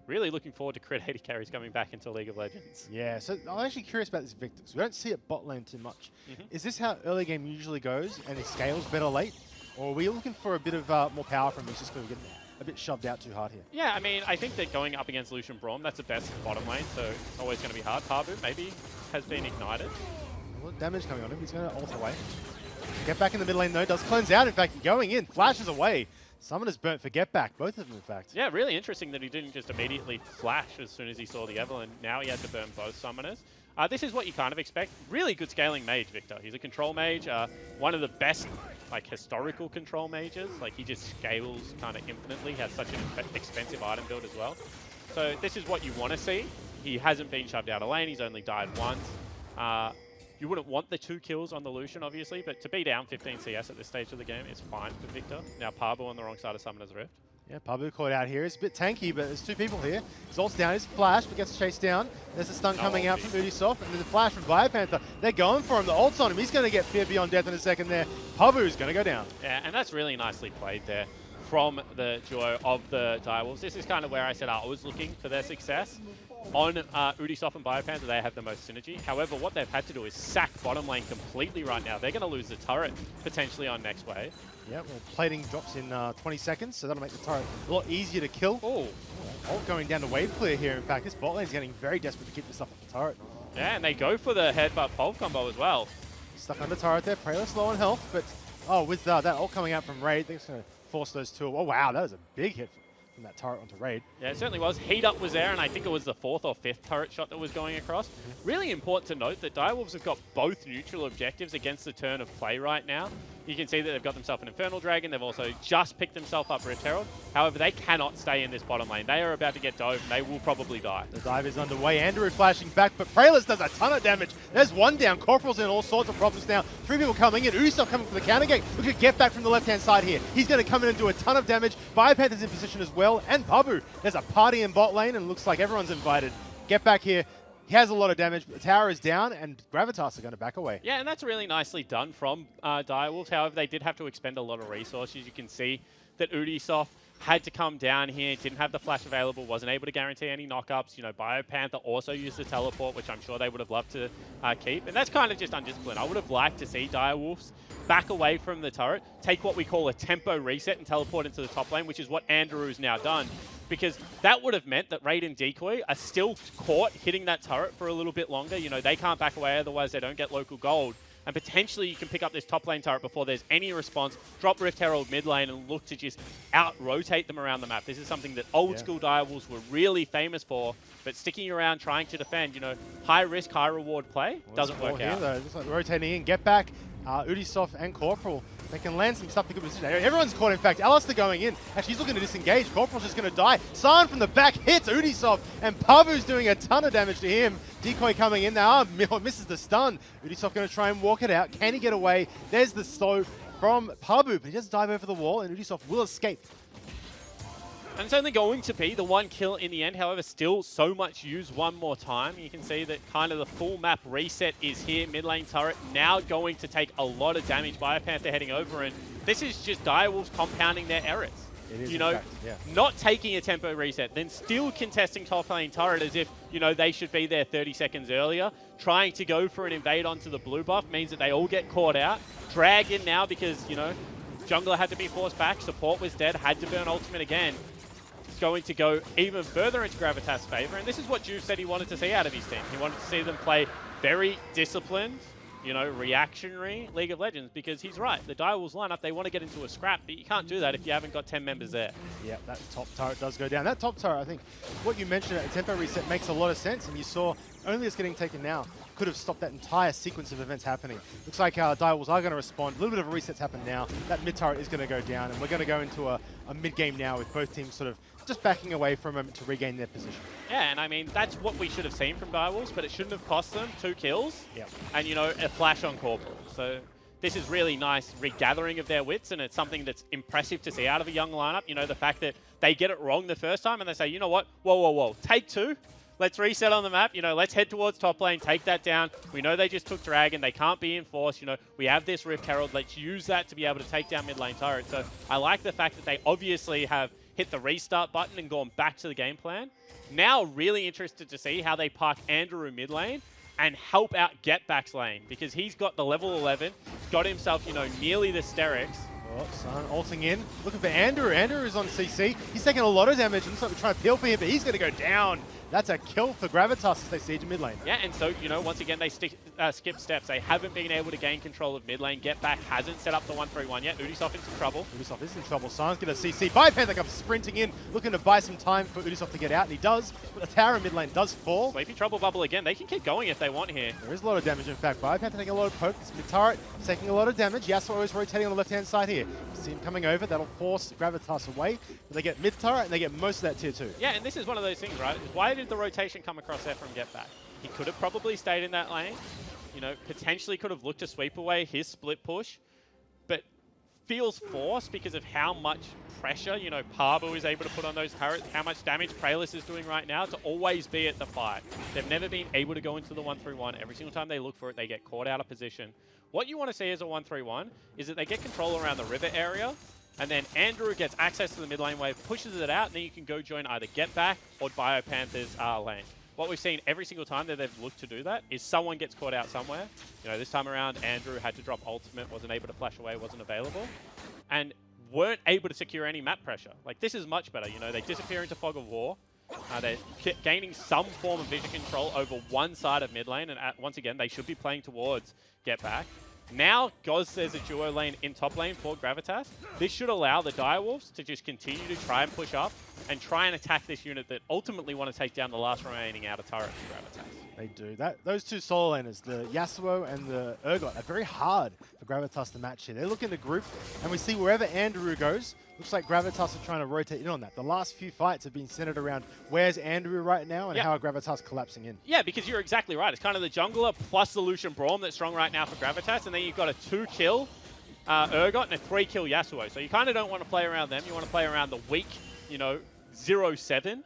Really looking forward to crit 80 carries coming back into League of Legends. Yeah, so I'm actually curious about this Victor. So we don't see it bot lane too much. Is this how early game usually goes and it scales better late? Or are we looking for a bit of more power from him? He's just going to get a bit shoved out too hard here. Yeah, I mean, I think that going up against Lucian Braum, that's the best bottom lane, so it's always going to be hard. Pabu maybe has been ignited. A lot of damage coming on him. He's going to ult away. Get back in the mid lane though. Does cleanse out. In fact, going in. Flashes away. Summoner's burnt for Get Back. Both of them, in fact. Yeah, really interesting that he didn't just immediately flash as soon as he saw the Evelynn. Now he had to burn both Summoners. This is what you kind of expect. Really good scaling mage, Victor. He's a control mage. One of the best, like, historical control mages. Like, he just scales kind of infinitely. He has such an expensive item build as well. So this is what you want to see. He hasn't been shoved out of lane. He's only died once. You wouldn't want the 2 kills on the Lucian, obviously, but to be down 15 CS at this stage of the game is fine for Victor. Now Pabu on the wrong side of Summoner's Rift. Yeah, Pabu caught out here. It's a bit tanky, but there's 2 people here. His ult's down, his flash, but gets chased down. There's a stun coming out from Ubisoft, and then the flash from Biopanther. They're going for him. The ult's on him. He's going to get fear beyond death in a second there. Pabu's going to go down. Yeah, and that's really nicely played there from the duo of the Direwolves. This is kind of where I said I was looking for their success. On Ubisoft and Biopanther, they have the most synergy. However, what they've had to do is sack bottom lane completely right now. They're going to lose the turret potentially on next wave. Yeah, well, plating drops in 20 seconds, so that'll make the turret a lot easier to kill. Oh, ult going down to wave clear here. In fact, this bot lane's getting very desperate to keep this up off the turret. Yeah, and they go for the headbutt pulse combo as well. Stuck under turret there. Praelis low on health, but with that ult coming out from Raid, they're just going to force those 2. Oh, wow, that was a big hit from that turret onto Raid. Yeah, it certainly was. Heat Up was there, and I think it was the 4th or 5th turret shot that was going across. Really important to note that Direwolves have got both neutral objectives against the turn of play right now. You can see that they've got themselves an Infernal Dragon. They've also just picked themselves up Rift Herald. However, they cannot stay in this bottom lane. They are about to get dove, and they will probably die. The dive is underway. Andrew flashing back, but Praelis does a ton of damage. There's 1 down. Corporal's in all sorts of problems now. 3 people coming in. Ubisoft coming from the counter gate. Look at Get Back from the left-hand side here. He's going to come in and do a ton of damage. Biopanther's in position as well, and Pabu. There's a party in bot lane, and looks like everyone's invited. Get Back here. He has a lot of damage, but the tower is down, and Gravitas are going to back away. Yeah, and that's really nicely done from Direwolves. However, they did have to expend a lot of resources. You can see that Ubisoft had to come down here, didn't have the flash available, wasn't able to guarantee any knockups. You know, Biopanther also used the teleport, which I'm sure they would have loved to keep. And that's kind of just undisciplined. I would have liked to see Direwolves back away from the turret, take what we call a tempo reset and teleport into the top lane, which is what Andrew's now done. Because that would have meant that Raid and Decoy are still caught hitting that turret for a little bit longer. You know, they can't back away, otherwise they don't get local gold. And potentially you can pick up this top lane turret before there's any response, drop Rift Herald mid lane and look to just out-rotate them around the map. This is something that old school Direwolves were really famous for, but sticking around trying to defend, you know, high risk, high reward play doesn't work out. Though. Just like rotating in, get back, Ubisoft and Corporal. They can land some stuff to good position. Everyone's caught, in fact. Alistair going in. Actually, he's looking to disengage. Corporal's just going to die. San from the back hits Ubisoft, and Pavu's doing a ton of damage to him. Decoy coming in now, misses the stun. Ubisoft going to try and walk it out. Can he get away? There's the slow from Pavu, but he does dive over the wall, and Ubisoft will escape. And it's only going to be the one kill in the end. However, still so much use one more time. You can see that kind of the full map reset is here. Mid lane turret now going to take a lot of damage. Biopanther heading over, and this is just Direwolves compounding their errors. It is, you know, fact, yeah. Not taking a tempo reset, then still contesting top lane turret as if, you know, they should be there 30 seconds earlier. Trying to go for an invade onto the blue buff means that they all get caught out. Drag in now because, you know, jungler had to be forced back. Support was dead, had to burn ultimate again. Going to go even further into Gravitas' favor, and this is what Juve said he wanted to see out of his team. He wanted to see them play very disciplined, you know, reactionary League of Legends, because he's right. The Direwolves lineup, they want to get into a scrap, but you can't do that if you haven't got 10 members there. Yeah, that top turret does go down. That top turret, I think, what you mentioned at a tempo reset makes a lot of sense, and you saw only it's getting taken now could have stopped that entire sequence of events happening. Looks like Direwolves are going to respond. A little bit of a reset's happened now. That mid turret is going to go down, and we're going to go into a mid-game now with both teams sort of just backing away for a moment to regain their position. Yeah, and I mean, that's what we should have seen from Direwolves, but it shouldn't have cost them 2 kills Yep. and, you know, a flash on Corporal. So this is really nice regathering of their wits, and it's something that's impressive to see out of a young lineup. You know, the fact that they get it wrong the first time and they say, you know what, whoa, take 2. Let's reset on the map. You know, let's head towards top lane, take that down. We know they just took Dragon. They can't be enforced. You know, we have this Rift Herald. Let's use that to be able to take down mid lane turret. So I like the fact that they obviously have hit the restart button and gone back to the game plan. Now really interested to see how they park Andrew mid lane and help out Getback's lane, because he's got the level 11, got himself, you know, nearly the Sterix. Oh, San ulting in, looking for Andrew. Andrew is on CC. He's taking a lot of damage. Looks like we're trying to peel for him, but he's going to go down. That's a kill for Gravitas as they siege mid lane. Yeah, and so, you know, once again, they skip steps. They haven't been able to gain control of mid lane. Get Back hasn't set up the 1-3-1 yet. Ubisoft in some trouble. Ubisoft is in trouble. San's going to CC. Biopanther comes sprinting in, looking to buy some time for Ubisoft to get out, and he does. But the tower in mid lane does fall. Sleepy Trouble Bubble again. They can keep going if they want here. There is a lot of damage, in fact. Biopanther taking a lot of poke. This mid turret is taking a lot of damage. Yasuo is rotating on the left-hand side here. See him coming over. That'll force Gravitas away. But they get mid turret, and they get most of that tier 2. Yeah, and this is one of those things, right? Why did the rotation come across there from Get Back? He could have probably stayed in that lane. You know, potentially could have looked to sweep away his split push, but feels forced because of how much pressure, you know, Parbo is able to put on those turrets, how much damage Praelis is doing right now to always be at the fight. They've never been able to go into the 1-3-1. Every single time they look for it, they get caught out of position. What you want to see as a 1-3-1 is that they get control around the river area, and then Andrew gets access to the mid lane wave, pushes it out, and then you can go join either Get Back or Biopanther's lane. What we've seen every single time that they've looked to do that is someone gets caught out somewhere. You know, this time around, Andrew had to drop ultimate, wasn't able to flash away, wasn't available, and weren't able to secure any map pressure. Like, this is much better. You know, they disappear into Fog of War. They're gaining some form of vision control over one side of mid lane, and once again, they should be playing towards Get Back. Now, Goz there's a duo lane in top lane for Gravitas. This should allow the Direwolves to just continue to try and push up and try and attack this unit that ultimately want to take down the last remaining outer turret for Gravitas. They do. Those two solo laners, the Yasuo and the Urgot, are very hard for Gravitas to match here. They look in the group, and we see wherever Andrew goes, looks like Gravitas are trying to rotate in on that. The last few fights have been centered around where's Andrew right now and how Gravitas collapsing in. Yeah, because you're exactly right. It's kind of the jungler plus the Lucian Braum that's strong right now for Gravitas, and then you've got a 2-kill Urgot and a 3-kill Yasuo. So you kind of don't want to play around them. You want to play around the weak, you know, 0-7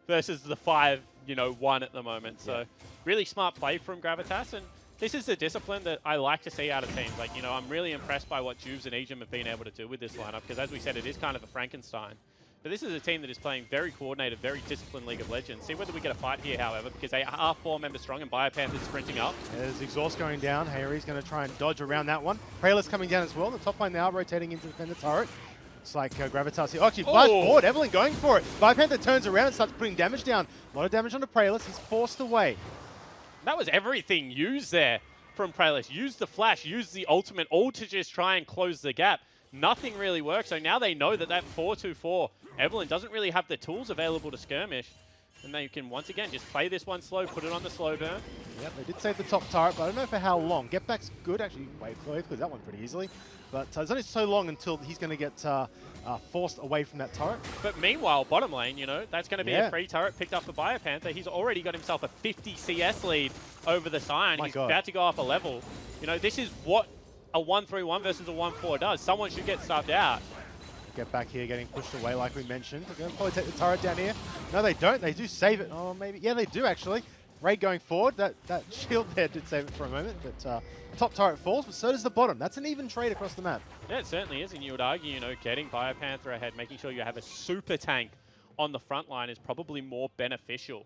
versus the 5, you know, 1 at the moment. So really smart play from Gravitas, and this is the discipline that I like to see out of teams. Like, you know, I'm really impressed by what Juves and Ejim have been able to do with this lineup, because as we said, it is kind of a Frankenstein. But this is a team that is playing very coordinated, very disciplined League of Legends. See whether we get a fight here, however, because they are 4 members strong and Biopanther's sprinting up. There's exhaust going down. Harry's going to try and dodge around that one. Prayerless coming down as well. The top line now rotating into defend the turret. It's like Gravitas here. Oh, actually flies forward. Evelyn going for it. Biopanther turns around and starts putting damage down. A lot of damage on the Prayerless. He's forced away. That was everything used there from Prayerless. Used the flash, used the ultimate, all to just try and close the gap. Nothing really worked. So now they know that that 4-2-4, Evelyn doesn't really have the tools available to skirmish. And they can, once again, just play this one slow, put it on the slow burn. Yep, they did save the top turret, but I don't know for how long. Get back's good, actually. Wave clears that one pretty easily. But it's only so long until he's going to get forced away from that turret. But meanwhile, bottom lane, you know, that's going to be a free turret picked up for Biopanther. He's already got himself a 50 CS lead over the Sion. He's about to go up a level. You know, this is what a 1-3-1 versus a 1-4 does. Someone should get stuffed out. Get back here, getting pushed away like we mentioned. They're going to probably take the turret down here. No, they don't. They do save it. Oh, maybe. Yeah, they do, actually. Raid going forward. That shield there did save it for a moment. But top turret falls, but so does the bottom. That's an even trade across the map. Yeah, it certainly is. And you would argue, you know, getting Biopanther ahead, making sure you have a super tank on the front line is probably more beneficial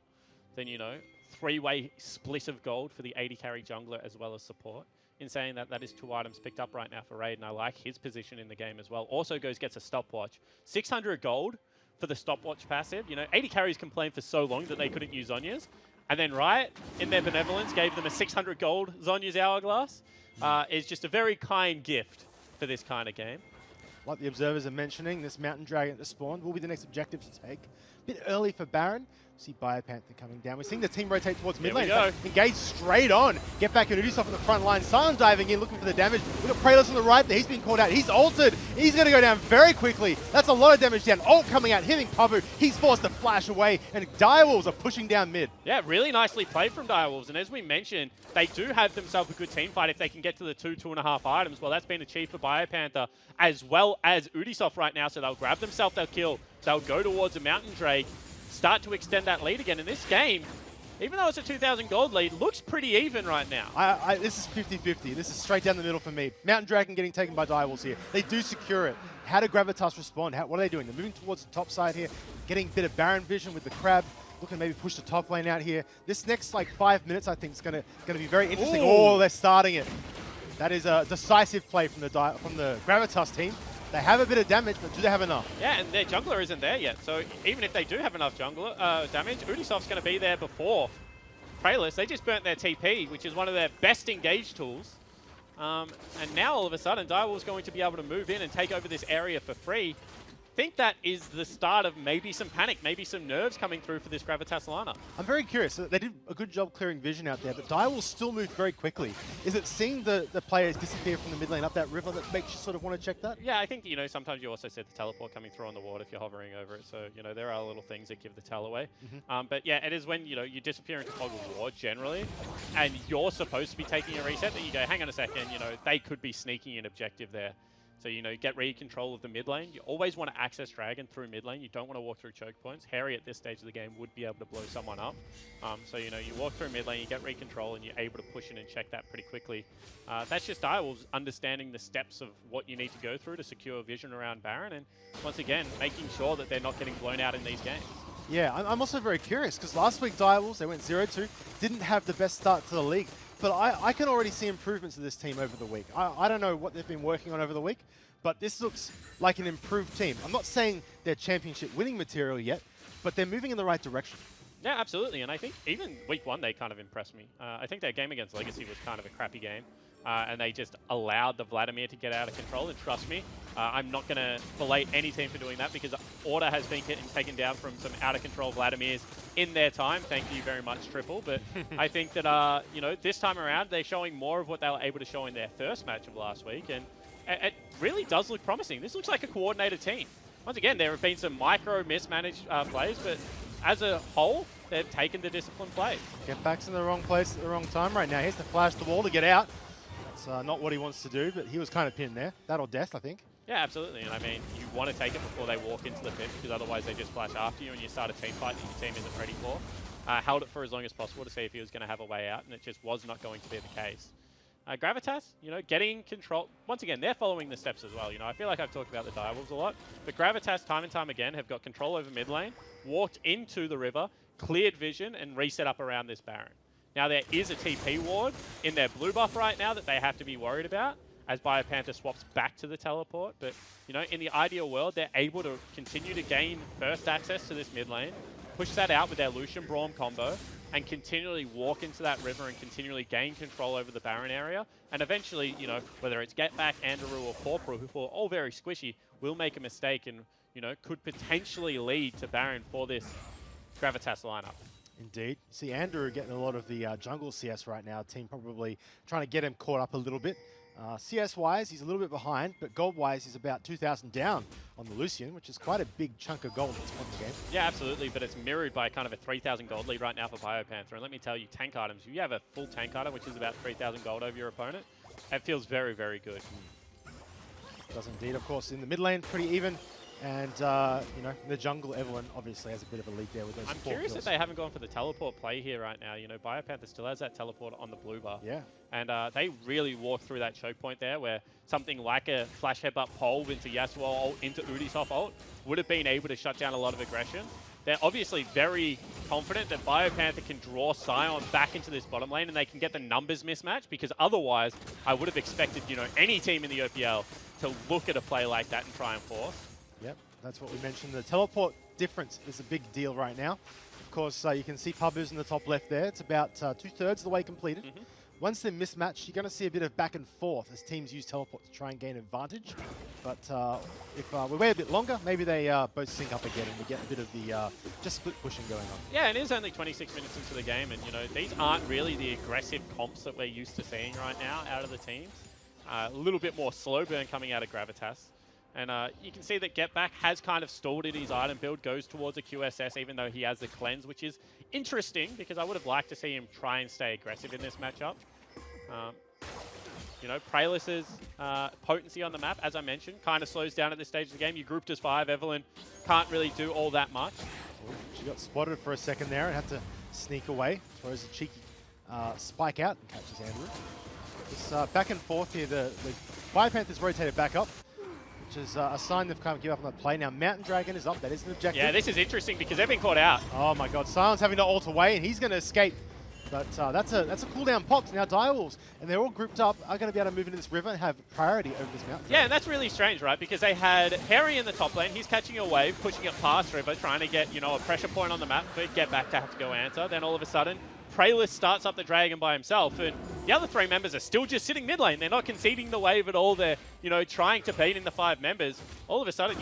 than, you know, 3-way split of gold for the 80 carry jungler as well as support. In saying that, that is 2 items picked up right now for Raid, and I like his position in the game as well. Also gets a stopwatch. 600 gold for the stopwatch passive. You know, 80 carries complained for so long that they couldn't use Zhonya's. And then Riot, in their benevolence, gave them a 600 gold Zhonya's Hourglass. Is just a very kind gift for this kind of game. Like the observers are mentioning, this Mountain Dragon at the spawn will be the next objective to take. A bit early for Baron. See Biopanther coming down. We're seeing the team rotate towards mid lane. Engage straight on. Get back and Udisoft on the front line. Sion diving in, looking for the damage. We've got Prayerless on the right there. He's been called out. He's ulted. He's going to go down very quickly. That's a lot of damage down. Ult coming out, hitting Pabu. He's forced to flash away, and Direwolves are pushing down mid. Yeah, really nicely played from Direwolves. And as we mentioned, they do have themselves a good team fight if they can get to the 2.5 items. Well, that's been achieved for Biopanther as well as Udisoft right now. So they'll grab themselves their kill. They'll go towards a Mountain Drake. Start to extend that lead again. In this game, even though it's a 2,000 gold lead, looks pretty even right now. This is 50-50. This is straight down the middle for me. Mountain Dragon getting taken by Direwolves here. They do secure it. How do Gravitas respond? What are they doing? They're moving towards the top side here, getting a bit of Baron vision with the Crab. Looking to maybe push the top lane out here. This next 5 minutes, I think, is going to be very interesting. Oh, they're starting it. That is a decisive play from the Gravitas team. They have a bit of damage, but do they have enough? Yeah, and their jungler isn't there yet. So even if they do have enough jungler damage, Udisoft's going to be there before Prayerless. They just burnt their TP, which is one of their best engage tools. And now all of a sudden, Direwolf's going to be able to move in and take over this area for free. I think that is the start of maybe some panic, maybe some nerves coming through for this Gravitas lineup. I'm very curious. They did a good job clearing vision out there, but Direwolf still moved very quickly. Is it seeing the players disappear from the mid lane up that river that makes you sort of want to check that? Yeah, I think, you know, sometimes you also said the teleport coming through on the ward if you're hovering over it. So, you know, there are little things that give the tell away. But yeah, it is when, you know, you disappear into toggle ward generally, and you're supposed to be taking a reset, that you go, hang on a second, you know, they could be sneaking an objective there. So, you know, you get control of the mid lane. You always want to access Dragon through mid lane. You don't want to walk through choke points. Harry at this stage of the game would be able to blow someone up. So, you know, you walk through mid lane, you get control, and you're able to push in and check that pretty quickly. That's just Direwolves understanding the steps of what you need to go through to secure vision around Baron. And once again, making sure that they're not getting blown out in these games. Yeah, I'm also very curious because last week Direwolves, they went 0-2, didn't have the best start to the league. But I can already see improvements to this team over the week. I don't know what they've been working on over the week, but this looks like an improved team. I'm not saying they're championship winning material yet, but they're moving in the right direction. Yeah, absolutely. And I think even week 1, they kind of impressed me. I think their game against Legacy was kind of a crappy game. And they just allowed the Vladimir to get out of control. And trust me, I'm not going to belate any team for doing that because Order has been taken down from some out-of-control Vladimirs in their time. Thank you very much, Triple. But I think that, you know, this time around, they're showing more of what they were able to show in their first match of last week. And it really does look promising. This looks like a coordinated team. Once again, there have been some micro mismanaged plays, but as a whole, they've taken the disciplined plays. Get back's in the wrong place at the wrong time right now. He has to flash the wall to get out. That's not what he wants to do, but he was kind of pinned there. That or death, I think. Yeah, absolutely. And I mean, you want to take it before they walk into the pit because otherwise they just flash after you and you start a team fight that your team isn't ready for. held it for as long as possible to see if he was going to have a way out, and it just was not going to be the case. Gravitas, getting control. Once again, they're following the steps as well. I feel like I've talked about the Direwolves a lot, but Gravitas, time and time again, have got control over mid lane, walked into the river, cleared vision, and reset up around this Baron. Now, there is a TP ward in their blue buff right now that they have to be worried about as Biopanther swaps back to the teleport. But, in the ideal world, they're able to continue to gain first access to this mid lane, push that out with their Lucian Braum combo, and continually walk into that river and continually gain control over the Baron area. And eventually, whether it's Get Back, Andrew, or Corporal, who are all very squishy, will make a mistake and, could potentially lead to Baron for this Gravitas lineup. Indeed. See Andrew getting a lot of the jungle CS right now. Team probably trying to get him caught up a little bit. CS-wise, he's a little bit behind, but gold-wise, he's about 2,000 down on the Lucian, which is quite a big chunk of gold at this point in the game. Yeah, absolutely, but it's mirrored by kind of a 3,000 gold lead right now for Biopanther. And let me tell you, tank items, if you have a full tank item, which is about 3,000 gold over your opponent, it feels very, very good. Does indeed, of course, in the mid lane, pretty even. And, the jungle, Evelyn obviously has a bit of a lead there with those 4 kills. I'm curious if they haven't gone for the teleport play here right now. Biopanther still has that teleport on the blue bar. Yeah. And they really walked through that choke point there where something like a flash headbutt pole into Yasuo ult, into Ubisoft ult, would have been able to shut down a lot of aggression. They're obviously very confident that Biopanther can draw Sion back into this bottom lane and they can get the numbers mismatch, because otherwise I would have expected, any team in the OPL to look at a play like that and try and force. Yep, that's what we mentioned. The teleport difference is a big deal right now. Of course, you can see Pabu's in the top left there. It's about 2/3 of the way completed. Once they're mismatched, you're going to see a bit of back and forth as teams use teleport to try and gain advantage. But if we wait a bit longer, maybe they both sync up again and we get a bit of the just split pushing going on. Yeah, it is only 26 minutes into the game, and these aren't really the aggressive comps that we're used to seeing right now out of the teams. A little bit more slow burn coming out of Gravitas. And you can see that Get Back has kind of stalled in his item build, goes towards a QSS even though he has the cleanse, which is interesting because I would have liked to see him try and stay aggressive in this matchup. Praylis's potency on the map, as I mentioned, kind of slows down at this stage of the game. You grouped as 5, Evelyn can't really do all that much. She got spotted for a second there and had to sneak away. Throws a cheeky spike out and catches Andrew. It's back and forth here. The Biopanther's rotated back up, which is a sign they've kind of given up on the play. Now, Mountain Dragon is up. That is an objective. Yeah, this is interesting because they've been caught out. Oh, my God. Sion's having to ult away, and he's going to escape. But that's a cooldown pop. Now, Direwolves, and they're all grouped up, are going to be able to move into this river and have priority over this Mountain Dragon. Yeah, and that's really strange, right? Because they had Harry in the top lane. He's catching a wave, pushing it past river, trying to get, a pressure point on the map for Get Back to have to go answer. Then all of a sudden, Praylis starts up the dragon by himself, and the other 3 members are still just sitting mid lane. They're not conceding the wave at all. They're, trying to beat in the 5 members. All of a sudden,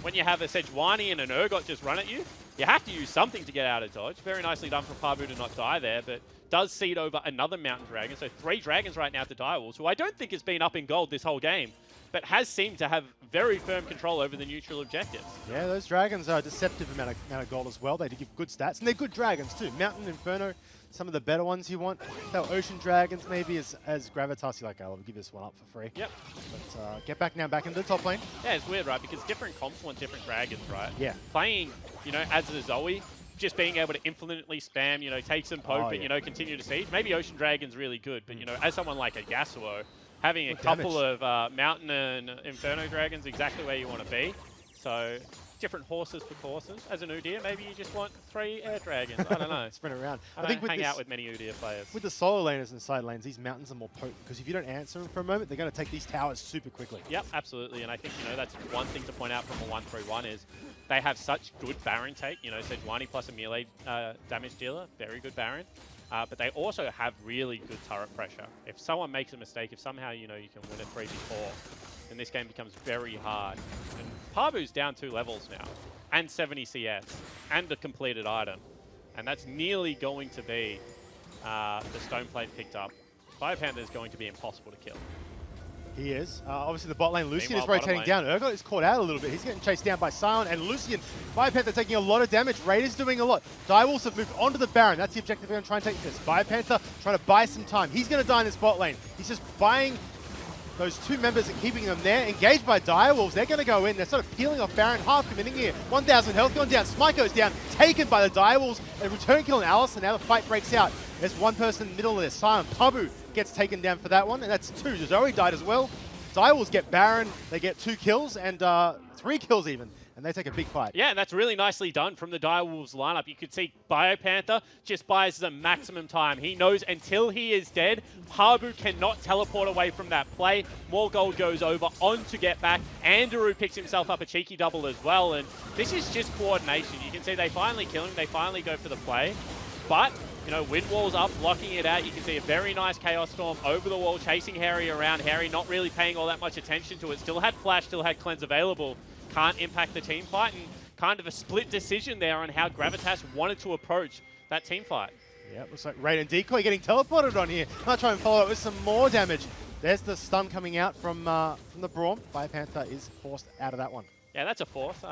when you have a Sejuani and an Urgot just run at you, you have to use something to get out of dodge. Very nicely done for Pabu to not die there, but does seed over another Mountain Dragon. So 3 dragons right now to Direwolves, who I don't think has been up in gold this whole game, but has seemed to have very firm control over the neutral objectives. Yeah, those dragons are a deceptive amount of gold as well. They do give good stats, and they're good dragons too. Mountain, Inferno, some of the better ones you want. They're Ocean Dragons maybe as Gravitas. You're like, I'll give this one up for free. Yep. But Get Back now back into the top lane. Yeah, it's weird, right? Because different comps want different dragons, right? Yeah. Playing, as a Zoe, just being able to infinitely spam, take some poke and, continue to siege. Maybe Ocean Dragon's really good, but, as someone like a Yasuo, having a couple of Mountain and Inferno Dragons exactly where you want to be. So, different horses for courses. As an Udyr, maybe you just want 3 air dragons. I don't know. Sprint around. I think hang out with many Udyr players. With the solo laners and side lanes, these mountains are more potent because if you don't answer them for a moment, they're going to take these towers super quickly. Yep, absolutely. And I think, that's one thing to point out from a 1-3-1 is they have such good Baron take. Sejuani plus a melee damage dealer, very good Baron. But they also have really good turret pressure. If someone makes a mistake, if somehow, you can win a 3v4, then this game becomes very hard. And Pabu's down 2 levels now, and 70 CS, and a completed item. And that's nearly going to be the stone plate picked up. Biopanther is going to be impossible to kill. He is. Obviously, the bot lane, Lucian is Meanwhile, rotating down. Urgot is caught out a little bit. He's getting chased down by Sion and Lucian. Biopanther taking a lot of damage. Raiders doing a lot. Direwolves have moved onto the Baron. That's the objective they're going to try and take this. Biopanther trying to buy some time. He's going to die in this bot lane. He's just buying those two members are keeping them there. Engaged by Direwolves. They're going to go in. They're sort of peeling off Baron. Half committing here. 1,000 health gone down. Smite goes down. Taken by the Direwolves. A return kill on Alice. And now the fight breaks out. There's one person in the middle of this. Silent Pabu gets taken down for that one. And that's two. Zoe died as well. Direwolves get Baron. They get 2 kills and 3 kills even. And they take a big fight. Yeah, and that's really nicely done from the Direwolves lineup. You could see BioPanther just buys the maximum time. He knows until he is dead, Pabu cannot teleport away from that play. More gold goes over on to get back. Andrew picks himself up a cheeky double as well. And this is just coordination. You can see they finally kill him. They finally go for the play. But, you know, Windwall's up, blocking it out. You can see a very nice Chaos Storm over the wall, chasing Harry around. Harry not really paying all that much attention to it. Still had Flash, still had Cleanse available. Can't impact the team fight, and kind of a split decision there on how Gravitas wanted to approach that team fight. Yeah, looks like Raid and Decoy getting teleported on here. Might try and follow up with some more damage. There's the stun coming out from the Braum. BioPanther is forced out of that one. Yeah, that's a fourth.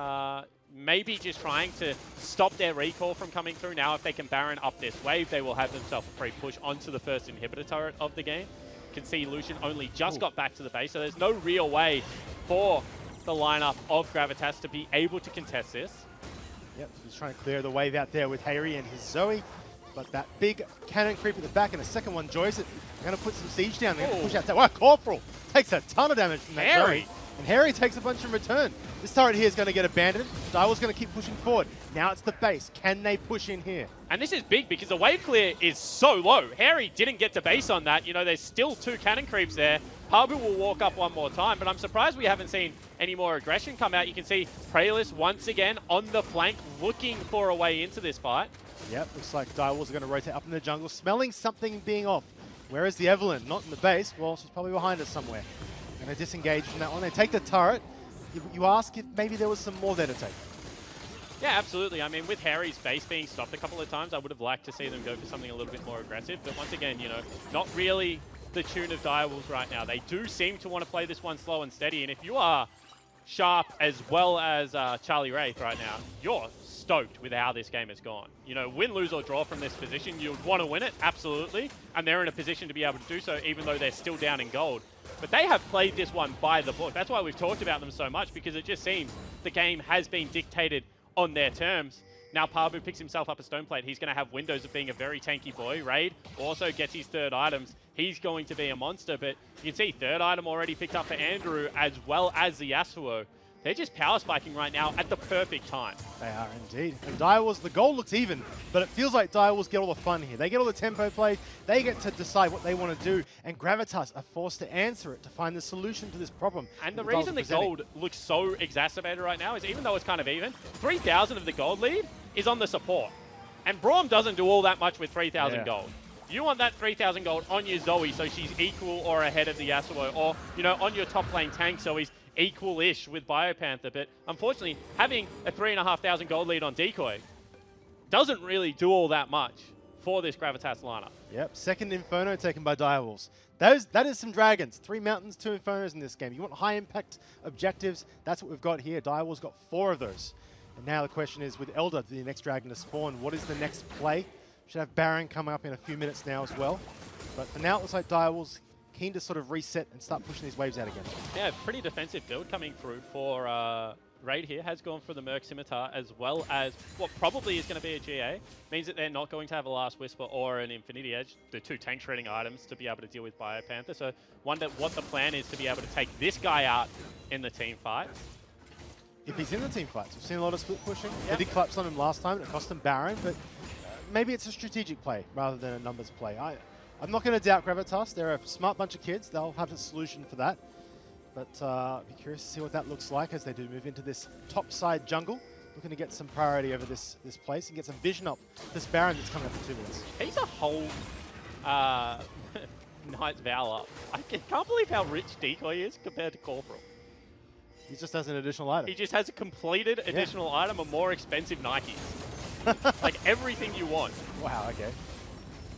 Maybe just trying to stop their recall from coming through. Now, if they can Baron up this wave, they will have themselves a free push onto the first inhibitor turret of the game. You can see Lucian only just got back to the base, so there's no real way for the lineup of Gravitas to be able to contest this. Yep, he's trying to clear the wave out there with Harry and his Zoe. But that big cannon creep at the back and a second one joys it. They're going to put some siege down. They're going to push out that. Wow, Corporal takes a ton of damage from that Harry. Zoe. And Harry takes a bunch in return. This turret here is going to get abandoned. Direwolf's going to keep pushing forward. Now it's the base. Can they push in here? And this is big because the wave clear is so low. Harry didn't get to base on that. You know, there's still 2 cannon creeps there. Pabu will walk up one more time, but I'm surprised we haven't seen any more aggression come out. You can see Praelis once again on the flank, looking for a way into this fight. Yep, looks like Direwolves are going to rotate up in the jungle, smelling something being off. Where is the Evelyn? Not in the base. Well, she's probably behind us somewhere. Going to disengage from that one. They take the turret. You ask if maybe there was some more there to take. Yeah, absolutely. I mean, with Harry's base being stopped a couple of times, I would have liked to see them go for something a little bit more aggressive. But once again, you know, not really the tune of Direwolves right now. They do seem to want to play this one slow and steady. And if you are Sharp as well as Charlie Wraith right now, you're stoked with how this game has gone. You know, win, lose, or draw from this position, you'd want to win it, absolutely. And they're in a position to be able to do so, even though they're still down in gold. But they have played this one by the book. That's why we've talked about them so much, because it just seems the game has been dictated on their terms. Now Pabu picks himself up a stone plate. He's going to have windows of being a very tanky boy. Raid also gets his 3rd items. He's going to be a monster, but you can see 3rd item already picked up for Andrew as well as the Yasuo. They're just power spiking right now at the perfect time. They are indeed. And Direwolves, the goal looks even, but it feels like Direwolves get all the fun here. They get all the tempo play. They get to decide what they want to do, and Gravitas are forced to answer it to find the solution to this problem. And the reason the gold looks so exacerbated right now is, even though it's kind of even, 3,000 of the gold lead is on the support. And Braum doesn't do all that much with 3,000 gold. You want that 3,000 gold on your Zoe so she's equal or ahead of the Yasuo, or, you know, on your top lane tank so he's equal-ish with BioPanther. But unfortunately, having a 3,500 gold lead on Decoy doesn't really do all that much for this Gravitas lineup. Yep, 2nd Inferno taken by Direwolves. That is some dragons. 3 mountains, 2 Infernos in this game. You want high-impact objectives, that's what we've got here. Direwolves got 4 of those. And now the question is, with Elder, the next dragon to spawn, what is the next play? Should have Baron coming up in a few minutes now as well. But for now, it looks like Direwolves keen to sort of reset and start pushing these waves out again. Yeah, pretty defensive build coming through for Raid here. Has gone for the Merc Scimitar as well as what probably is going to be a GA. Means that they're not going to have a Last Whisper or an Infinity Edge, the 2 tank shredding items to be able to deal with BioPanther. So wonder what the plan is to be able to take this guy out in the team fight. If he's in the team fights, we've seen a lot of split pushing. They did collapse on him last time, and it cost him Baron, but maybe it's a strategic play rather than a numbers play. I'm not going to doubt Gravitas. They're a smart bunch of kids. They'll have a solution for that. But I'll be curious to see what that looks like as they do move into this top side jungle. Looking to get some priority over this place and get some vision up this Baron that's coming up in 2 minutes. He's a whole Knight's Vow up. I can't believe how rich Decoy is compared to Corporal. He just has an additional item. He just has a completed additional item of more expensive Nikes. Like everything you want. Wow, okay.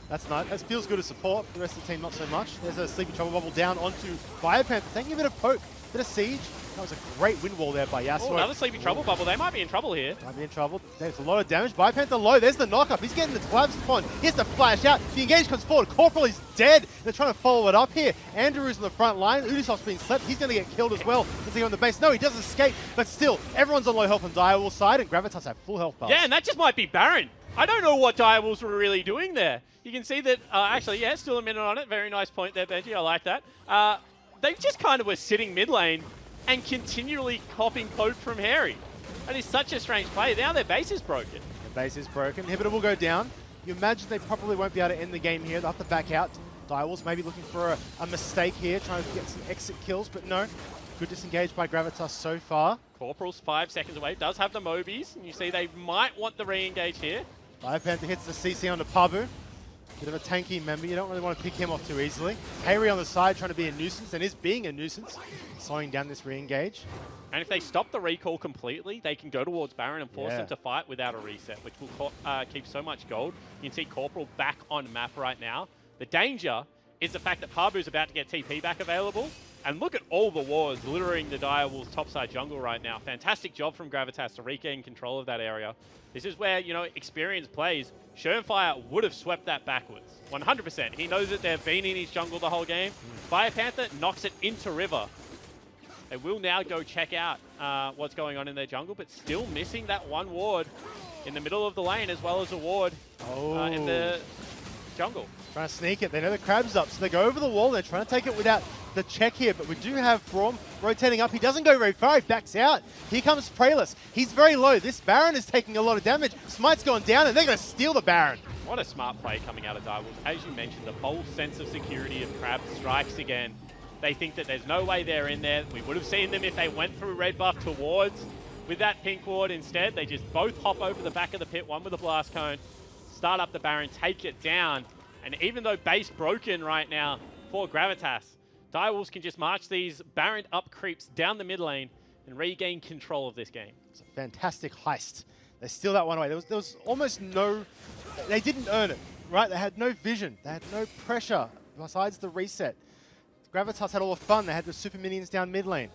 That's nice. That feels good to support. The rest of the team, not so much. There's a Sleepy Trouble Bubble down onto Biopanther, taking a bit of poke, bit of siege. That was a great wind wall there by Yasuo. Oh, another Sleepy Trouble Bubble. They might be in trouble here. Might be in trouble. There's a lot of damage. Biopanther low. There's the knock-up. He's getting the collapse spawn. He has to flash out. The engage comes forward. Corporal is dead. They're trying to follow it up here. Andrew's on the front line. Ubisoft's being slept. He's going to get killed as well. Does he go on the base? No, he does escape. But still, everyone's on low health on Direwolf's side, and Gravitas have full health bars. Yeah, and that just might be Baron. I don't know what Direwolves were really doing there. You can see that, actually, yeah, still a minute on it. Very nice point there, Benji. I like that. They just kind of were sitting mid lane and continually copying poke from Harry. That is such a strange play. Now their base is broken. The base is broken. Inhibitor will go down. You imagine they probably won't be able to end the game here. They'll have to back out. Direwolves maybe looking for a mistake here, trying to get some exit kills, but no. Good disengage by Gravitas so far. Corporal's 5 seconds away. Does have the Mobies. And you see they might want the re-engage here. Biopanther hits the CC onto Pabu. Bit of a tanky member. You don't really want to pick him off too easily. Hayri on the side trying to be a nuisance, and is being a nuisance, slowing down this re-engage. And if they stop the recall completely, they can go towards Baron and force them to fight without a reset, which will keep so much gold. You can see Corporal back on map right now. The danger is the fact that Pabu's about to get TP back available. And look at all the wars littering the Direwolves topside jungle right now. Fantastic job from Gravitas to regain control of that area. This is where, you know, experience plays. Schönfire would have swept that backwards. 100%. He knows that they've been in his jungle the whole game. Biopanther knocks it into river. They will now go check out what's going on in their jungle, but still missing that one ward in the middle of the lane, as well as a ward in the jungle. Trying to sneak it. They know the crab's up, so they go over the wall. They're trying to take it without the check here, but we do have Braum rotating up. He doesn't go very far. He backs out. Here comes Praelus. He's very low. This Baron is taking a lot of damage. Smite's gone down, and they're going to steal the Baron. What a smart play coming out of Direwolves. As you mentioned, the false sense of security of Crab strikes again. They think that there's no way they're in there. We would have seen them if they went through red buff towards. With that pink ward instead, they just both hop over the back of the pit, one with a blast cone, start up the Baron, take it down. And even though base broken right now for Gravitas, Direwolves can just march these Baron up creeps down the mid lane and regain control of this game. It's a fantastic heist. They steal that one away. There was almost no... They didn't earn it, right? They had no vision. They had no pressure besides the reset. Gravitas had all the fun. They had the super minions down mid lane.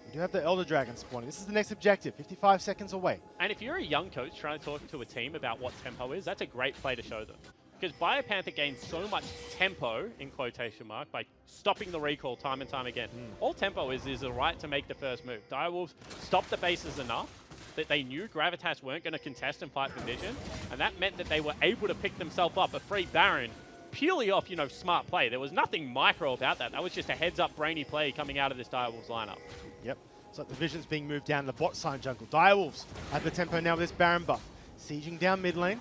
We do have the Elder Dragon spawning. This is the next objective, 55 seconds away. And if you're a young coach trying to talk to a team about what tempo is, that's a great play to show them. Because Biopanther gains so much tempo, in quotation mark, by stopping the recall time and time again. All tempo is a right to make the first move. Direwolves stopped the bases enough that they knew Gravitas weren't going to contest and fight for vision, and that meant that they were able to pick themselves up a free Baron purely off, you know, smart play. There was nothing micro about that. That was just a heads-up brainy play coming out of this Direwolves lineup. Yep. So the vision's being moved down the bot side jungle. Direwolves have the tempo now with this Baron buff. Sieging down mid lane.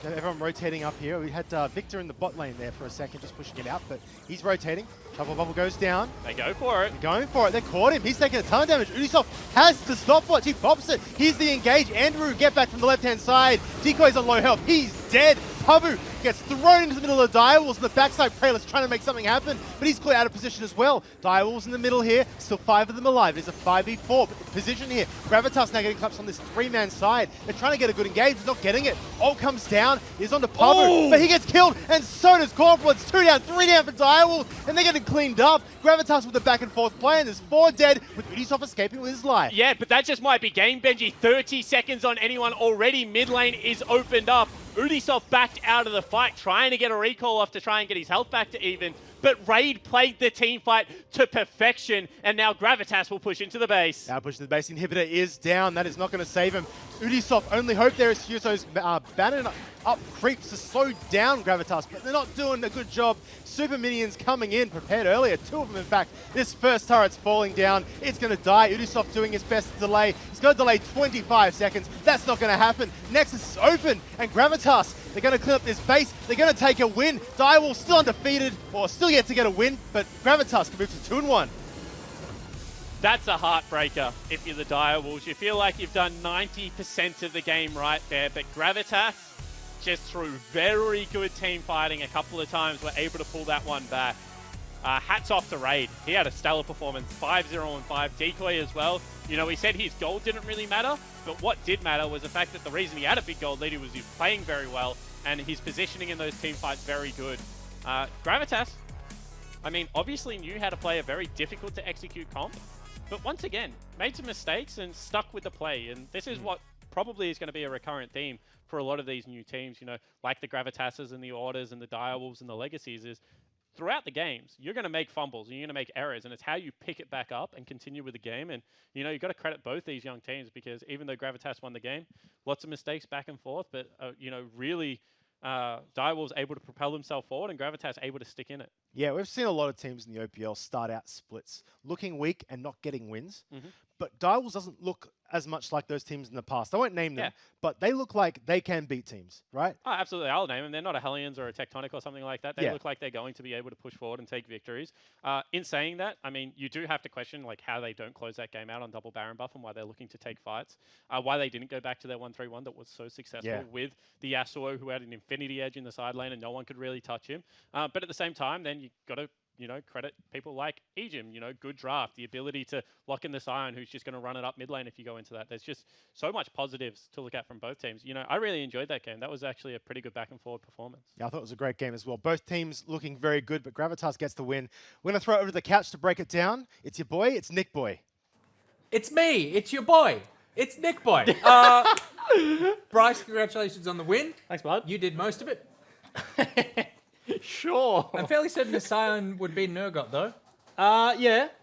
Everyone rotating up here. We had Victor in the bot lane there for a second, just pushing it out, but he's rotating. Trouble Bubble goes down. They go for it. They're going for it. They caught him. He's taking a ton of damage. Ubisoft has the stopwatch. He pops it. Here's the engage. Andrew, get back from the left-hand side. Decoy's on low health. He's dead. Pabu gets thrown into the middle of the Direwolves, and the backside Praelus trying to make something happen, but he's caught out of position as well. Direwolves in the middle here. Still 5 of them alive. There's a 5v4, but the position here. Gravitas now getting collapsed on this 3-man side. They're trying to get a good engage. He's not getting it. Ult comes down. He's onto Pabu, but he gets killed, and so does Corporal. It's 2 down, 3 down for Direwolves, and they're getting cleaned up. Gravitas with the back and forth play, and there's 4 dead, with Ubisoft escaping with his life. Yeah, but that just might be game, Benji. 30 seconds on anyone already. Mid lane is opened up. Ubisoft backed out of the fight, trying to get a recall off to try and get his health back to even. But Raid played the team fight to perfection, and now Gravitas will push into the base. Now pushing the base. Inhibitor is down. That is not going to save him. Ubisoft only hope there is Hyuso's Bannon up creeps to slow down Gravitas, but they're not doing a good job. Super minions coming in, prepared earlier. 2 of them, in fact. This first turret's falling down. It's going to die. Ubisoft doing his best to delay. He's going to delay 25 seconds. That's not going to happen. Nexus is open, and Gravitas, they're going to clean up this base. They're going to take a win. Direwolves still undefeated, or still yet to get a win, but Gravitas can move to 2-1. That's a heartbreaker if you're the Direwolves. You feel like you've done 90% of the game right there, but Gravitas, just through very good team fighting a couple of times, were able to pull that one back. hats off to Raid. He had a stellar performance, 5-0 and 5. Decoy as well. You know, he said his gold didn't really matter, but what did matter was the fact that the reason he had a big gold lead was he was playing very well, and his positioning in those team fights very good. Gravitas, I mean, obviously knew how to play a very difficult to execute comp, but once again, made some mistakes and stuck with the play, and this is what probably is going to be a recurrent theme for a lot of these new teams, you know, like the Gravitases and the Orders and the Direwolves and the Legacies, is throughout the games, you're going to make fumbles and you're going to make errors, and it's how you pick it back up and continue with the game. And, you know, you've got to credit both these young teams, because even though Gravitas won the game, lots of mistakes back and forth, but, you know, really Direwolves able to propel himself forward and Gravitas able to stick in it. Yeah, we've seen a lot of teams in the OPL start out splits, looking weak and not getting wins. But Direwolves doesn't look as much like those teams in the past. I won't name them, but they look like they can beat teams, right? Oh, absolutely. I'll name them. They're not a Hellions or a Tectonic or something like that. They look like they're going to be able to push forward and take victories. In saying that, I mean, you do have to question like how they don't close that game out on double Baron buff and why they're looking to take fights. Why they didn't go back to their 1-3-1 that was so successful with the Yasuo, who had an infinity edge in the side lane and no one could really touch him. But at the same time, then you got to, you know, credit people like Ejim, you know, good draft, the ability to lock in the Scion, who's just going to run it up mid lane if you go into that. There's just so much positives to look at from both teams. You know, I really enjoyed that game. That was actually a pretty good back and forward performance. Yeah, I thought it was a great game as well. Both teams looking very good, but Gravitas gets the win. We're going to throw it over to the couch to break it down. It's your boy, it's Nick Boy. It's me. It's your boy. It's Nick Boy. Bryce, congratulations on the win. Thanks, bud. You did most of it. Sure. I'm fairly certain the Scion would be Nurgot, though. Yeah. I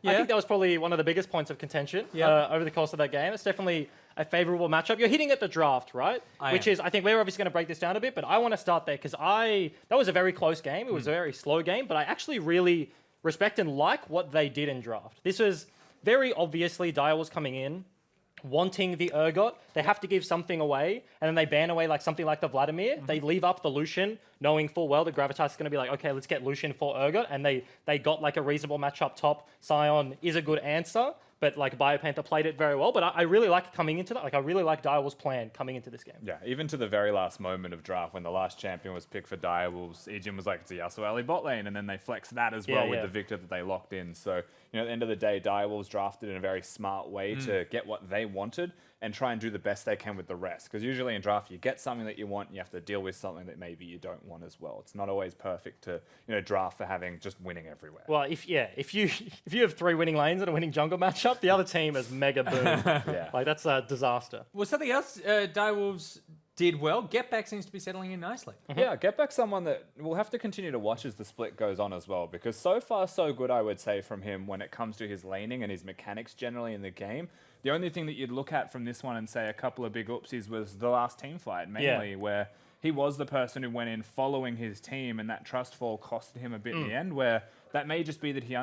Yeah? think that was probably one of the biggest points of contention over the course of that game. It's definitely a favorable matchup. You're hitting at the draft, right? I think we're obviously going to break this down a bit, but I want to start there because that was a very close game. It was a very slow game, but I actually really respect and like what they did in draft. This was very obviously Direwolves coming in, wanting the Urgot. They have to give something away, and then they ban away like something like the Vladimir. They leave up the Lucian, knowing full well that Gravitas is going to be like, okay, let's get Lucian for Urgot, and they got like a reasonable match up top. Scion is a good answer, but like Biopanther played it very well. But I really like coming into that. Like I really like Direwolves' plan coming into this game. Yeah, even to the very last moment of draft when the last champion was picked for Direwolves, Ejim was like, it's a Yasuo early bot lane, and then they flexed that as well with the Victor that they locked in. So, you know, at the end of the day, Direwolves drafted in a very smart way to get what they wanted and try and do the best they can with the rest. Because usually in draft, you get something that you want, and you have to deal with something that maybe you don't want as well. It's not always perfect to, you know, draft for having just winning everywhere. Well, if you have 3 winning lanes and a winning jungle matchup, the other team is mega boom. Like that's a disaster. Well, something else Direwolves did well. Get Back seems to be settling in nicely. Yeah, Get Back's someone that we'll have to continue to watch as the split goes on as well, because so far so good, I would say, from him when it comes to his laning and his mechanics generally in the game. The only thing that you'd look at from this one and say a couple of big oopsies was the last team fight, mainly, where he was the person who went in following his team, and that trust fall costed him a bit in the end, where that may just be that he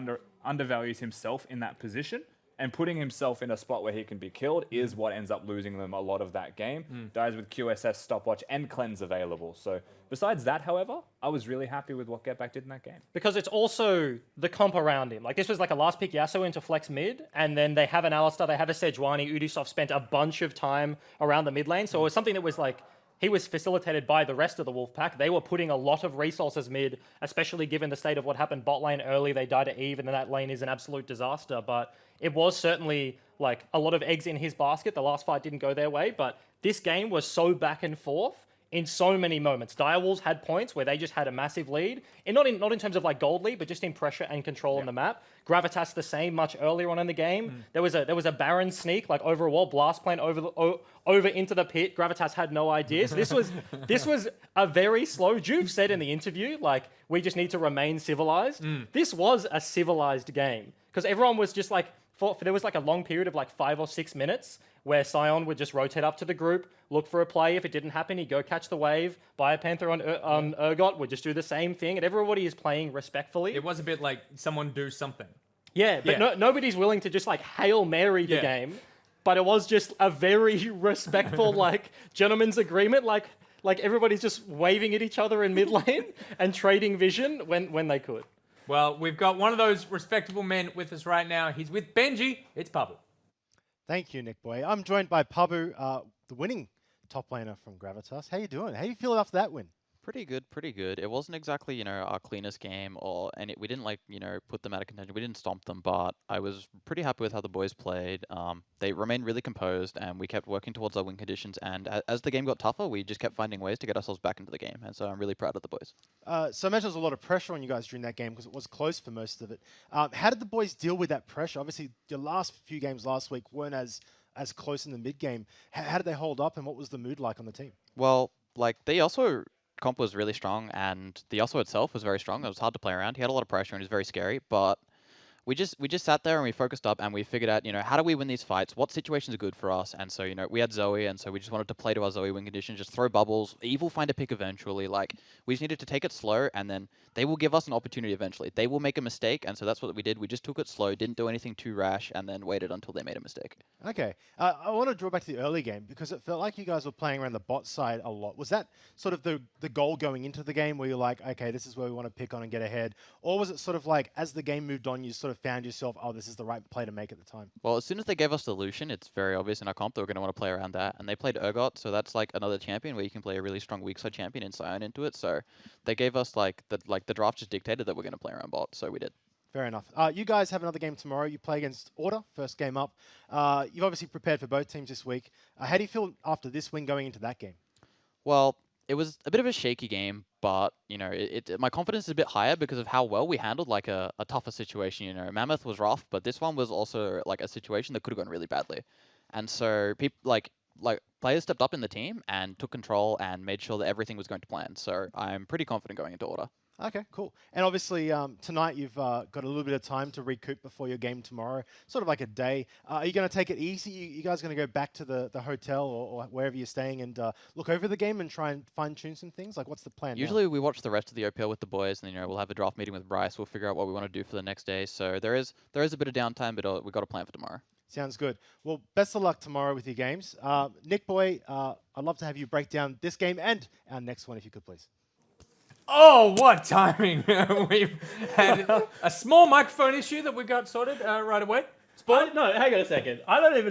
undervalues himself in that position. And putting himself in a spot where he can be killed is what ends up losing them a lot of that game. Dies with QSS, Stopwatch, and Cleanse available. So besides that, however, I was really happy with what Get Back did in that game. Because it's also the comp around him. Like this was like a last pick Yasuo into flex mid, and then they have an Alistar, they have a Sejuani. Ubisoft spent a bunch of time around the mid lane. So it was something that was like, he was facilitated by the rest of the Wolfpack. They were putting a lot of resources mid, especially given the state of what happened bot lane early. They died to Eve, and then that lane is an absolute disaster. But it was certainly like a lot of eggs in his basket. The last fight didn't go their way, but this game was so back and forth in so many moments. Direwolves had points where they just had a massive lead, and not in terms of like gold lead, but just in pressure and control on the map. Gravitas the same much earlier on in the game. There was a Baron sneak like over a wall, blast plane over into the pit. Gravitas had no idea. So this was a very slow. Juve said in the interview, like, we just need to remain civilized. This was a civilized game because everyone was just like, there was like a long period of like 5 or 6 minutes where Scion would just rotate up to the group, look for a play. If it didn't happen, he'd go catch the wave. Biopanther on Urgot would just do the same thing, and everybody is playing respectfully. It was a bit like someone do something. Yeah, but nobody's willing to just like Hail Mary the game. But it was just a very respectful, like, gentleman's agreement. Like everybody's just waving at each other in mid lane and trading vision when they could. Well, we've got one of those respectable men with us right now. He's with Benji. It's Pabu. Thank you, Nick Boy. I'm joined by Pabu, the winning top laner from Gravitas. How you doing? How do you feel after that win? Pretty good, pretty good. It wasn't exactly, our cleanest game we didn't put them out of contention. We didn't stomp them, but I was pretty happy with how the boys played. They remained really composed and we kept working towards our win conditions. And as the game got tougher, we just kept finding ways to get ourselves back into the game. And so I'm really proud of the boys. So I imagine there was a lot of pressure on you guys during that game because it was close for most of it. How did the boys deal with that pressure? Obviously, your last few games last week weren't as close in the mid game. How did they hold up and what was the mood like on the team? Well, they also comp was really strong, and the Yasuo itself was very strong. It was hard to play around. He had a lot of pressure and he was very scary, but we just sat there and we focused up and we figured out, how do we win these fights? What situations are good for us? And so, we had Zoe, and so we just wanted to play to our Zoe win condition, just throw bubbles. Eve will find a pick eventually. We just needed to take it slow, and then they will give us an opportunity eventually. They will make a mistake, and so that's what we did. We just took it slow, didn't do anything too rash, and then waited until they made a mistake. Okay. I want to draw back to the early game because it felt like you guys were playing around the bot side a lot. Was that sort of the goal going into the game where you're like, okay, this is where we want to pick on and get ahead? Or was it sort of like as the game moved on, you sort of found yourself, oh, this is the right play to make at the time? Well, as soon as they gave us the Lucian, it's very obvious in our comp that we're going to want to play around that. And they played Urgot, so that's like another champion where you can play a really strong weak side champion and Sion into it. So they gave us the draft just dictated that we're going to play around bot, so we did. Fair enough. You guys have another game tomorrow. You play against Order, first game up. You've obviously prepared for both teams this week. How do you feel after this win going into that game? Well, it was a bit of a shaky game, but my confidence is a bit higher because of how well we handled a tougher situation. Mammoth was rough, but this one was also a situation that could have gone really badly, and so people players stepped up in the team and took control and made sure that everything was going to plan. So I'm pretty confident going into Order. Okay, cool. And obviously tonight you've got a little bit of time to recoup before your game tomorrow, sort of like a day. Are you going to take it easy? You guys going to go back to the hotel or wherever you're staying and look over the game and try and fine-tune some things? What's the plan Usually we watch the rest of the OPL with the boys, and we'll have a draft meeting with Bryce. We'll figure out what we want to do for the next day. So there is a bit of downtime, but we've got a plan for tomorrow. Sounds good. Well, best of luck tomorrow with your games. Nick Boy, I'd love to have you break down this game and our next one if you could, please. Oh, what timing! We've had a small microphone issue that we got sorted right away. No, hang on a second. I don't even